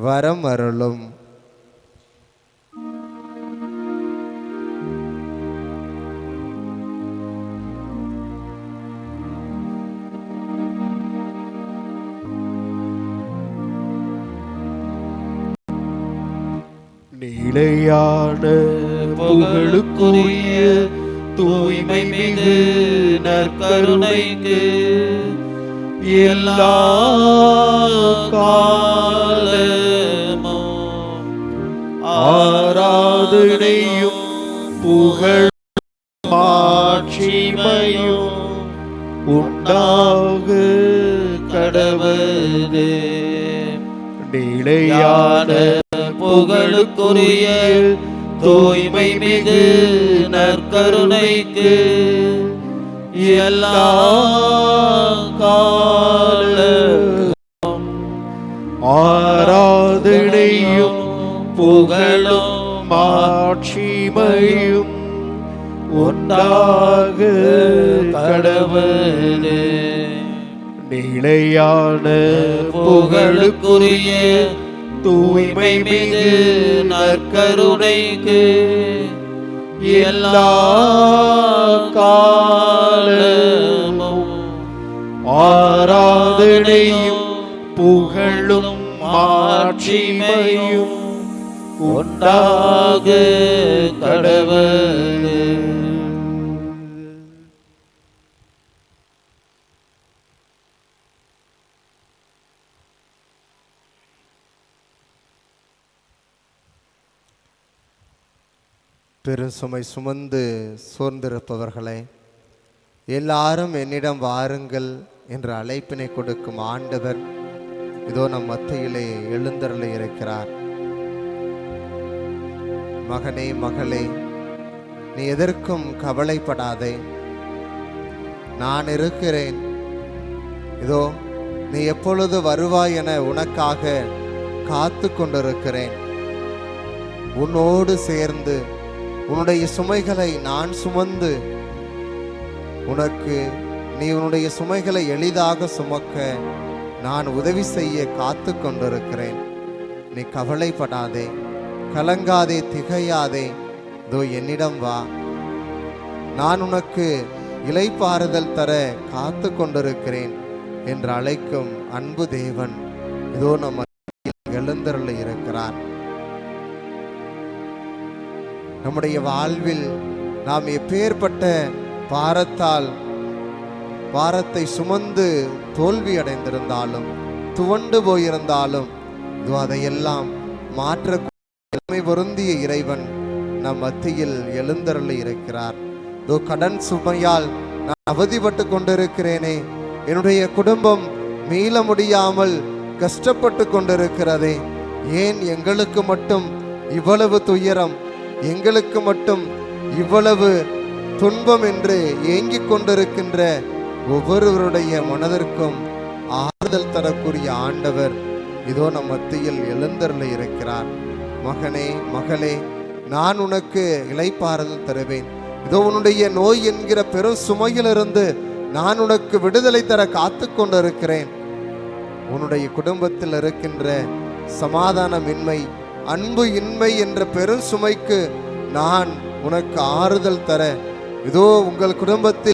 வரம் அருளும். நிலையான புகழுக்குரிய தூய்மை மிகு நற்கருணைக்கு எல்லா காலமும் ஆராதனையும் புகழ் மாட்சிமையும் உண்டாக கடவுளே. நிலையான புகழுக்குரிய தூய்மை மிகு நற்கருணைக்கு எல்லா காலமும் ஆராதனையும் புகழும் மாட்சிமையும் உண்டாக கடவுளே. நிலையான புகழுக்குரிய தூய்மை மிகு நற்கருணைக்கு எல்லா காலமும் ஆராதனையும் புகழும் மாட்சிமையும் உண்டாக கடவுளே. பெருசுமை சுமந்து சோர்ந்திருப்பவர்களே, எல்லாரும் என்னிடம் வாருங்கள் என்ற அழைப்பினை கொடுக்கும் ஆண்டவர் இதோ நம் மத்தியிலே எழுந்தருளி இருக்கிறார். மகனே, மகளே, நீ எதற்கும் கவலைப்படாதே, நான் இருக்கிறேன். இதோ நீ எப்பொழுது வருவாய் என உனக்காக காத்து கொண்டிருக்கிறேன். உன்னோடு சேர்ந்து உன்னுடைய சுமைகளை நான் சுமந்து நீ உன்னுடைய சுமைகளை எளிதாக சுமக்க நான் உதவி செய்ய காத்து கொண்டிருக்கிறேன். நீ கவலைப்படாதே, கலங்காதே, திகையாதே. இதோ என்னிடம் வா, நான் உனக்கு இளைப்பாறுதல் தர காத்து கொண்டிருக்கிறேன் என்று அழைக்கும் அன்பு தேவன் இதோ நம்ம எழுந்தருளி இருக்கிறார். நம்முடைய வாழ்வில் நாம் எப்பேற்பட்ட பாரத்தை சுமந்து தோல்வி அடைந்திருந்தாலும் துவண்டு போயிருந்தாலும் அதையெல்லாம் மாற்ற பொருந்திய இறைவன் நம் மத்தியில் எழுந்தருளி இருக்கிறார். கடன் சுமையால் நான் அவதிப்பட்டு கொண்டிருக்கிறேனே, என்னுடைய குடும்பம் மீள முடியாமல் கஷ்டப்பட்டு கொண்டிருக்கிறதே, ஏன் எங்களுக்கு மட்டும் இவ்வளவு துயரம், எங்களுக்கு மட்டும் இவ்வளவு துன்பம் என்று ஏங்கிக் கொண்டிருக்கின்ற ஒவ்வொருவருடைய மனதிற்கும் ஆறுதல் தரக்கூடிய ஆண்டவர் இதோ நம் மத்தியில் எழுந்தருளி இருக்கிறார். மகனே, மகளே, நான் உனக்கு இளைப்பாறுதல் தருவேன். இதோ உன்னுடைய நோய் என்கிற பெரும் சுமையிலிருந்து நான் உனக்கு விடுதலை தர காத்து கொண்டிருக்கிறேன். உன்னுடைய குடும்பத்தில் இருக்கின்ற சமாதானமின்மை, அன்பு இன்மை என்ற பெரும் சுமைக்கு நான் உனக்கு ஆறுதல் தர, இதோ உங்கள் குடும்பத்தில்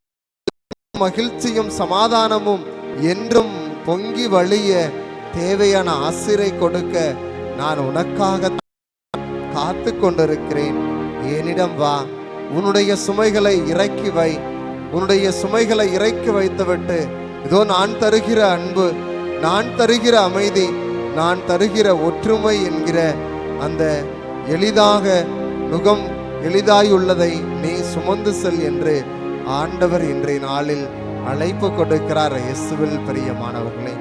மகிழ்ச்சியும் சமாதானமும் என்றும் பொங்கி வழிய தேவையான ஆசிரை கொடுக்க நான் உனக்காக காத்து கொண்டிருக்கிறேன். என்னிடம் வா, உன்னுடைய சுமைகளை இறக்கி வை. உன்னுடைய சுமைகளை இறக்கி வைத்துவிட்டு இதோ நான் தருகிற அன்பு, நான் தருகிற அமைதி, நான் தருகிற ஒற்றுமை என்கிற அந்த எளிதாக நுகம் எளிதாயுள்ளதை நீ சுமந்து செல் என்று ஆண்டவர் இன்றைய நாளில் அழைப்பு கொடுக்கிறார். இயேசுவில் பிரியமானவர்களே,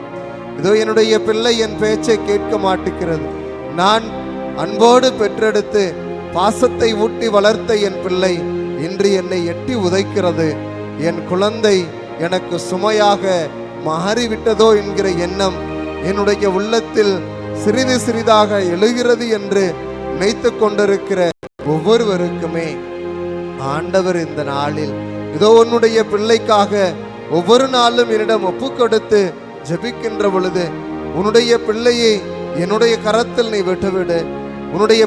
இதோ என்னுடைய பிள்ளை என் பேச்சை கேட்க மாட்டேங்கிறது. நான் அன்போடு பெற்றெடுத்து பாசத்தை ஊட்டி வளர்த்த என் பிள்ளை இன்று என்னை எட்டி உதைக்கிறது. என் குழந்தை எனக்கு சுமையாக மாறிவிட்டதோ என்கிற எண்ணம் என்னுடைய உள்ளத்தில் சிறிது சிறிதாக எழுகிறது என்று நினைத்து கொண்டிருக்கிற ஒவ்வொருவருக்குமே ஆண்டவர் இந்த நாளில் இதோ உன்னுடைய பிள்ளைக்காக ஒவ்வொரு நாளும் என்னிடம் ஒப்பு கொடுத்து ஜெபிக்கின்ற பொழுது, உன்னுடைய பிள்ளையை என்னுடைய கரத்தில் நீ விட்டுவிடு. உன்னுடைய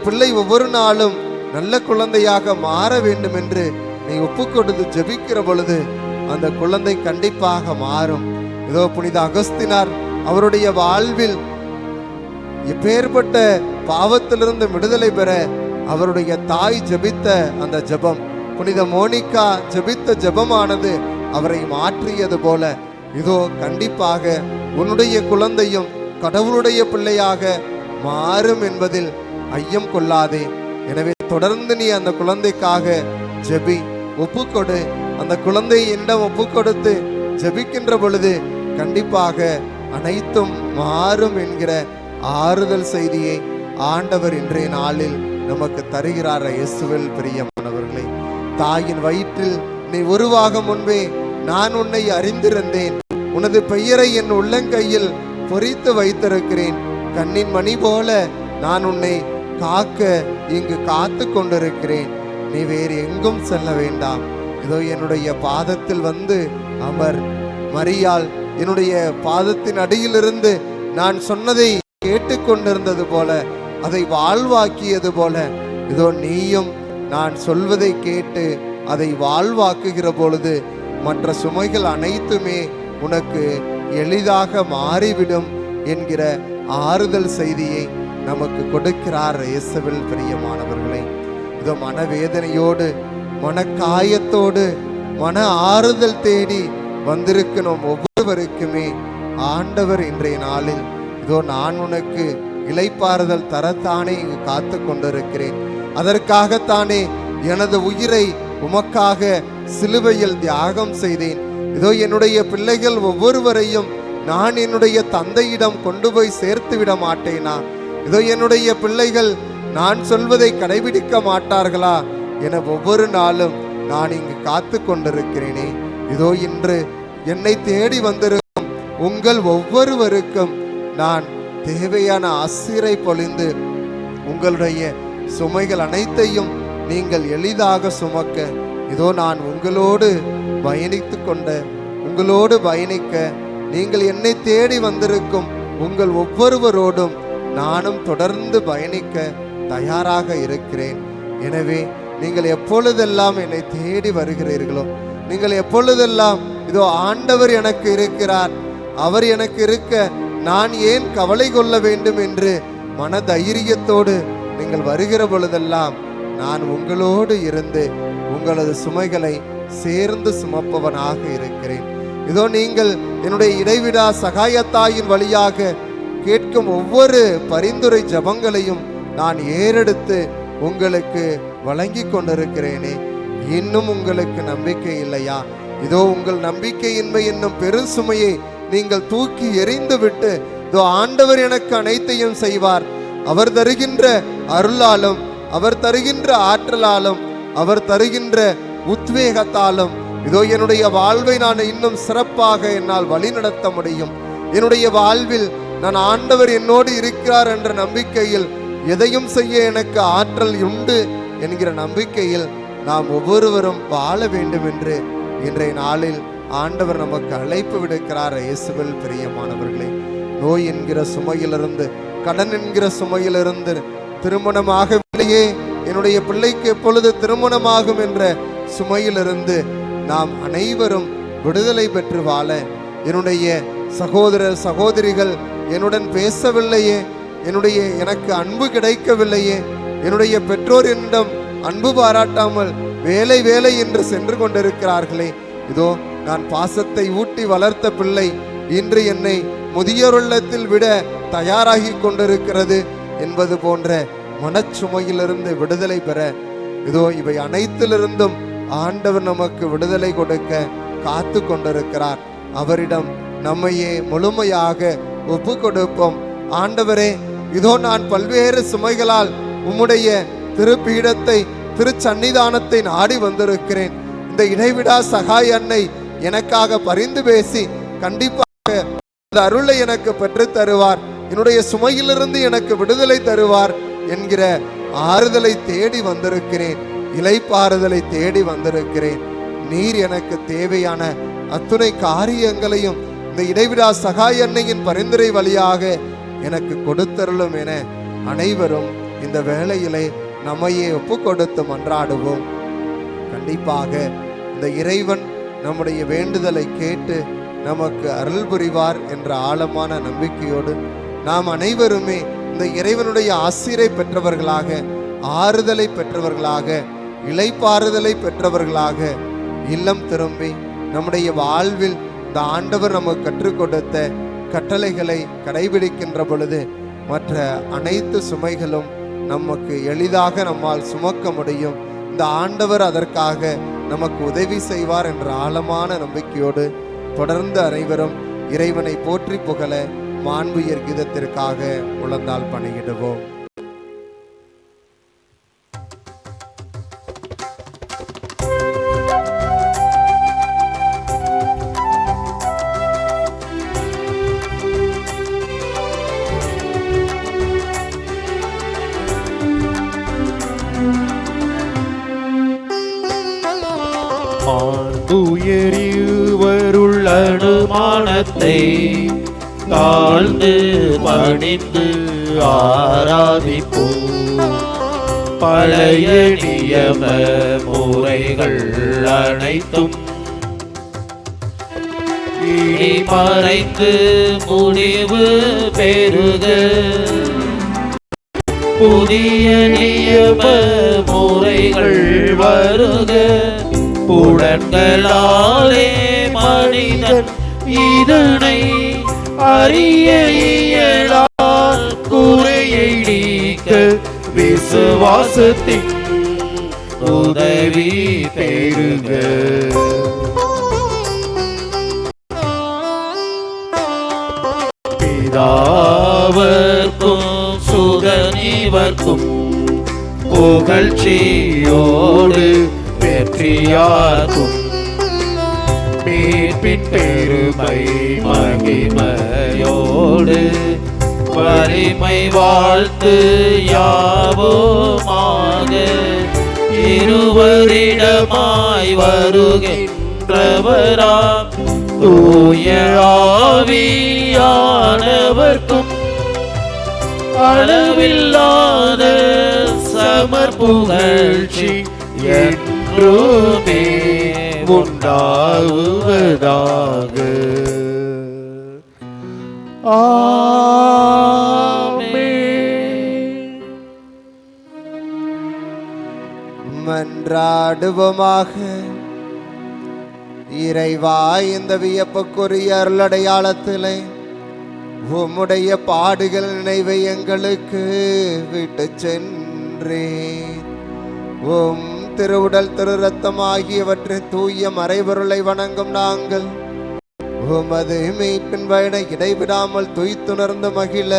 பிள்ளை ஒவ்வொரு நாளும் நல்ல குழந்தையாக மாற வேண்டும் என்று நீ ஒப்பு கொடுத்து ஜெபிக்கிற பொழுது அந்த குழந்தை கண்டிப்பாக மாறும். இதோ புனித அகஸ்தினார் அவருடைய வாழ்வில் எப்பேற்பட்ட பாவத்திலிருந்து விடுதலை பெற அவருடைய தாய் ஜெபித்த அந்த ஜெபம், புனித மோனிகா ஜெபித்த ஜெபமானது அவரை மாற்றியது போல இதோ கண்டிப்பாக உன்னுடைய குழந்தையும் கடவுளுடைய பிள்ளையாக மாறும் என்பதில் ஐயம் கொள்ளாதே. எனவே தொடர்ந்து நீ அந்த குழந்தைக்காக ஜெபி, ஒப்புக்கொடு. அந்த குழந்தை என்னிடம் ஒப்பு கொடுத்து ஜெபிக்கின்ற பொழுது கண்டிப்பாக அனைத்தும் மாறும் என்கிற ஆறுதல் செய்தியை ஆண்டவர் இன்றைய நாளில் நமக்கு தருகிறார். இயேசுவில் பிரியமானவர்களே, தாயின் வயிற்றில் நீ உருவாக முன்பே நான் உன்னை அறிந்திருந்தேன். உனது பெயரை என் உள்ளங்கையில் பொறித்து வைத்திருக்கிறேன். கண்ணின் மணி போல நான் உன்னை காக்க இங்கு காத்து கொண்டிருக்கிறேன். நீ வேறு எங்கும் செல்ல வேண்டாம். இதோ என்னுடைய பாதத்தில் வந்து அமர். மரியாள் என்னுடைய பாதத்தின் அடியிலிருந்து நான் சொன்னதை கேட்டுக்கொண்டிருந்தது போல, அதை வாழ்வாக்கியது போல, இதோ நீயும் நான் சொல்வதை கேட்டு அதை வாழ்வாக்குகிற பொழுது மற்ற சுமைகள் அனைத்துமே உனக்கு எளிதாக மாறிவிடும் என்கிற ஆறுதல் செய்தியை நமக்கு கொடுக்கிறார் இயேசுவில். பிரியமானவர்களே, இதோ மனவேதனையோடு மனக்காயத்தோடு மன ஆறுதல் தேடி வந்திருக்கணும் ஒவ்வொருவருக்குமே ஆண்டவர் இன்றைய நாளில் இதோ நான் உனக்கு இளைப்பாறுதல் தரத்தானே இங்கு காத்து கொண்டிருக்கிறேன், அதற்காகத்தானே எனது உயிரை உமக்காக சிலுவையில் தியாகம் செய்தேன். இதோ என்னுடைய பிள்ளைகள் ஒவ்வொருவரையும் நான் என்னுடைய தந்தையிடம் கொண்டு போய் சேர்த்து விட மாட்டேனா? இதோ என்னுடைய பிள்ளைகள் நான் சொல்வதை கடைபிடிக்க மாட்டார்களா என ஒவ்வொரு நாளும் நான் இங்கு காத்து கொண்டிருக்கிறேனே. இதோ இன்று என்னை தேடி வந்திருக்கும் உங்கள் ஒவ்வொருவருக்கும் நான் தேவையான ஆசீரை பொழிந்து உங்களுடைய சுமைகள் அனைத்தையும் நீங்கள் எளிதாக சுமக்க இதோ நான் உங்களோடு பயணிக்க நீங்கள் என்னை தேடி வந்திருக்கும் உங்கள் ஒவ்வொருவரோடும் நானும் தொடர்ந்து பயணிக்க தயாராக இருக்கிறேன். எனவே நீங்கள் எப்பொழுதெல்லாம் என்னை தேடி வருகிறீர்களோ, நீங்கள் எப்பொழுதெல்லாம் இதோ ஆண்டவர் எனக்கு இருக்கிறார், அவர் எனக்கு இருக்க நான் ஏன் கவலை கொள்ள வேண்டும் என்று மன தைரியத்தோடு நீங்கள் வருகிற பொழுதெல்லாம் நான் உங்களோடு இருந்து உங்களது சுமைகளை சேர்ந்து சுமப்பவனாக இருக்கிறேன். இதோ நீங்கள் என்னுடைய இடைவிடா சகாயத்தாயின் வழியாக கேட்கும் ஒவ்வொரு பரிந்துரை ஜபங்களையும் நான் ஏறெடுத்து உங்களுக்கு வழங்கி கொண்டிருக்கிறேனே. இன்னும் உங்களுக்கு நம்பிக்கை இல்லையா? இதோ உங்கள் நம்பிக்கையின்மை என்னும் பெரும் சுமையை நீங்கள் தூக்கி எறிந்து விட்டு இதோ ஆண்டவர் எனக்கு அனைத்தையும் செய்வார், அவர் தருகின்ற அருளாலும் அவர் தருகின்ற ஆற்றலாலும் அவர் தருகின்ற உத்வேகத்தாலும் இதோ என்னுடைய வாழ்வை நான் இன்னும் சிறப்பாக என்னால் வழிநடத்த முடியும். என்னுடைய வாழ்வில் நான் ஆண்டவர் என்னோடு இருக்கிறார் என்ற நம்பிக்கையில் எதையும் செய்ய எனக்கு ஆற்றல் உண்டு என்கிற நம்பிக்கையில் நாம் ஒவ்வொருவரும் வாழ வேண்டும் என்று இன்றைய நாளில் ஆண்டவர் நமக்கு அழைப்பு விடுக்கிறார். இயேசுவில் பிரியமானவர்களே, நோய் என்கிற சுமையிலிருந்து, கடன் என்கிற சுமையிலிருந்து, திருமணமாகவில்லையே என்னுடைய பிள்ளைக்கு எப்பொழுது திருமணமாகும் என்ற சுமையிலிருந்து நாம் அனைவரும் விடுதலை பெற்று வாழ, என்னுடைய சகோதரர் சகோதரிகள் என்னுடன் பேசவில்லையே, எனக்கு அன்பு கிடைக்கவில்லையே, என்னுடைய பெற்றோர் என்னிடம் அன்பு பாராட்டாமல் வேலை வேலை என்று சென்று கொண்டிருக்கிறார்களே, இதோ நான் பாசத்தை ஊட்டி வளர்த்த பிள்ளை இன்று என்னை முதியோர் இல்லத்தில் விட தயாராகி கொண்டிருக்கிறது என்பது போன்ற மனச்சுமையிலிருந்து விடுதலை பெற இதோ இவை அனைத்திலிருந்தும் ஆண்டவர் நமக்கு விடுதலை கொடுக்க காத்து கொண்டிருக்கிறார். அவரிடம் நம்மையே முழுமையாக ஒப்பு கொடுப்போம். ஆண்டவரே, இதோ நான் பல்வேறு சுமைகளால் உம்முடைய திருப்பீடத்தை திருச்சன்னிதானத்தை நாடி வந்திருக்கிறேன். இந்த இடைவிடா சகாய அன்னை எனக்காக பரிந்து பேசி கண்டிப்பாக அருளை எனக்கு பெற்று தருவார், என்னுடைய சுமையிலிருந்து எனக்கு விடுதலை தருவார் என்கிற ஆறுதலை தேடி வந்திருக்கிறேன், இளைப்பாறுதலை தேடி வந்திருக்கிறேன். நீர் எனக்கு தேவையான அத்துணை காரியங்களையும் இந்த இடைவிடா சகாய அன்னையின் பரிந்துரை வழியாக எனக்கு கொடுத்தருளும் என அனைவரும் இந்த வேளையிலே நம்மையே ஒப்பு கொடுத்து மன்றாடுவோம். கண்டிப்பாக இந்த இறைவன் நம்முடைய வேண்டுதலை கேட்டு நமக்கு அருள் புரிவார் என்ற ஆழமான நம்பிக்கையோடு நாம் அனைவருமே இந்த இறைவனுடைய ஆசீரை பெற்றவர்களாக, ஆறுதலை பெற்றவர்களாக, இளைப்பாறுதலை பெற்றவர்களாக இல்லம் திரும்பி நம்முடைய வாழ்வில் இந்த ஆண்டவர் நமக்கு கற்றுக் கொடுத்த கட்டளைகளை கடைபிடிக்கின்ற பொழுது மற்ற அனைத்து சுமைகளும் நமக்கு எளிதாக நம்மால் சுமக்க முடியும். இந்த ஆண்டவர் அதற்காக நமக்கு உதவி செய்வார் என்ற ஆழமான நம்பிக்கையோடு தொடர்ந்து அனைவரும் இறைவனை போற்றி புகழ மாண்புயர் கீதத்திற்காக உழந்தால் பணியிடுவோம். உயரிவருள் அனுமானத்தை தாழ்ந்து பணிந்து ஆராதிப்போம். பழைய நியம முறைகள் அனைத்தும் இனி மறைந்து முடிவு பெறுக. புதிய நியம முறைகள் வருக. புலன்களாலே மனிதன் இதனை அறிய இயலார். குறையை நீக்க விசுவாசத்தின் உதவி பெறுக. பிதாவர்க்கும் சுதனிவர்க்கும் புகழ்ச்சியோடு வெற்றியார்க்கும் மீட்பின் பெருமை மகிமையோடு வலிமை வாழ்த்து யாவுமாக. இருவரிடமாய் வருகின்றவராம் தூய ஆவியானவர்க்கும் அளவில்லாத சமர்ப்புகழ்ச்சி என்றுமே உண்டாகுவதாக. ஆமென். மன்றாடுவோமாக. இறைவா, இந்த வியப்புக்குரிய அருளடையாளத்திலே உம்முடைய பாடுகள் நினைவை எங்களுக்கு விட்டு சென்றேன். உம் திருவுடல் திரு ரத்தம் ஆகியவற்றின் தூய மறைபொருளை வணங்கும் நாங்கள் உமது மீட்பின் வயனை இடைவிடாமல் துய்த்துணர்ந்து மகிழ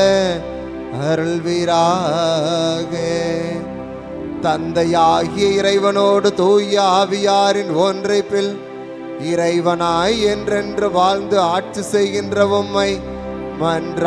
அருள்வீராக. தந்தையாகிய இறைவனோடு தூய ஆவியாரின் ஒன்றைப்பில் இறைவனாய் என்றென்று வாழ்ந்து ஆட்சி செய்கின்ற உம்மை மன்றாடுகின்றோம்.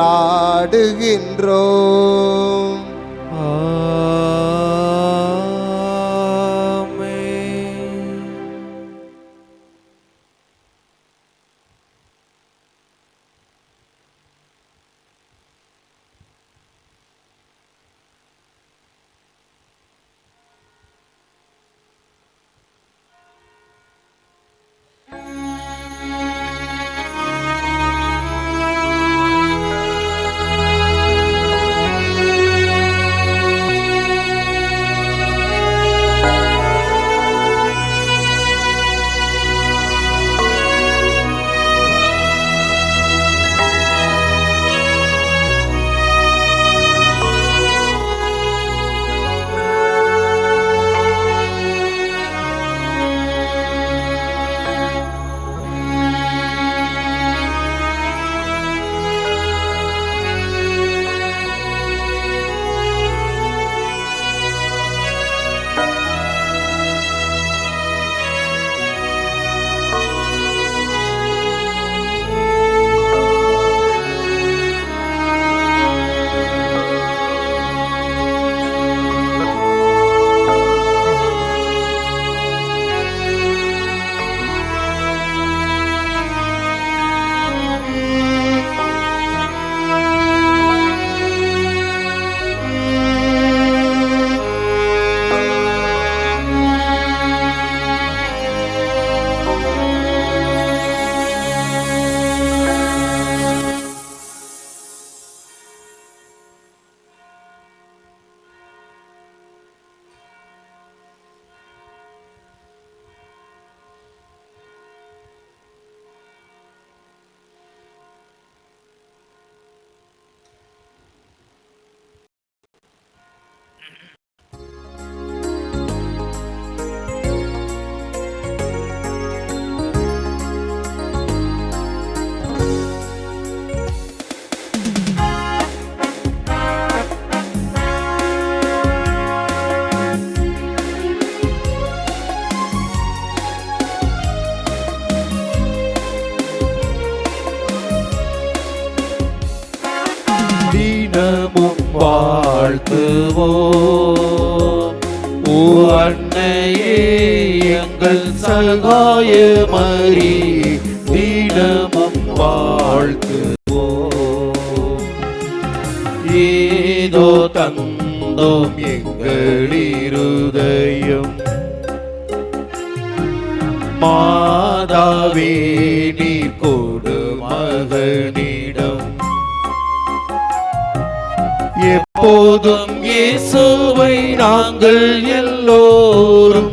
தினமும் வாழ்த்துவோம். ஓ அன்னையே எங்கள் சகாய மரி, தினமும் வாழ்த்துவோம். இதோ தந்தோம் எங்கள் இருதயம். மாதாவே நீர் கொடு மகனிடம், எப்போதும் இயேசுவை நாங்கள் எல்லோரும்,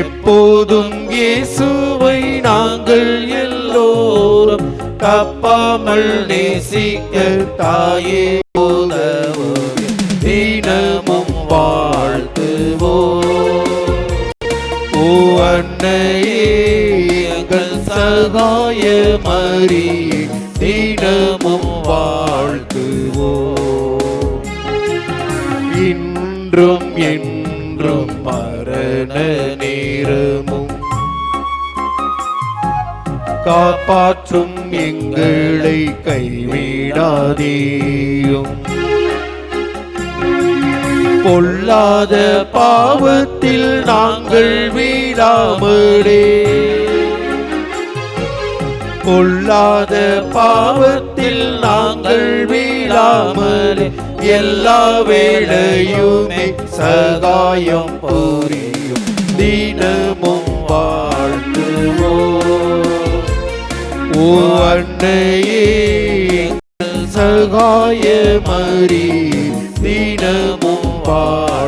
எப்போதும் இயேசுவை நாங்கள் எல்லோரும் தப்பாமல் நேசிக்க தாயே உதவுக, தினமும் வாழ்த்துவோம். ஓ அன்னையே எங்கள் சகாய மரியே, தினமும் வாழ்த்துவோம். இன்றும் என்றும் மரண நேரமும் காப்பாற்றும் எங்களை கைவிடாதேயும். பொல்லாத பாவத்தில் நாங்கள் வீழாமலே, பொல்லாத பாவத்தில் நாங்கள் வீழாமலே, எல்லா வேளையுமே சகாயம் புரியும், தினமும் வாழ்த்துவோம். ஓ அன்னையே எங்கள் சகாய மரியே, தினமும் வாழ்த்துவோம்.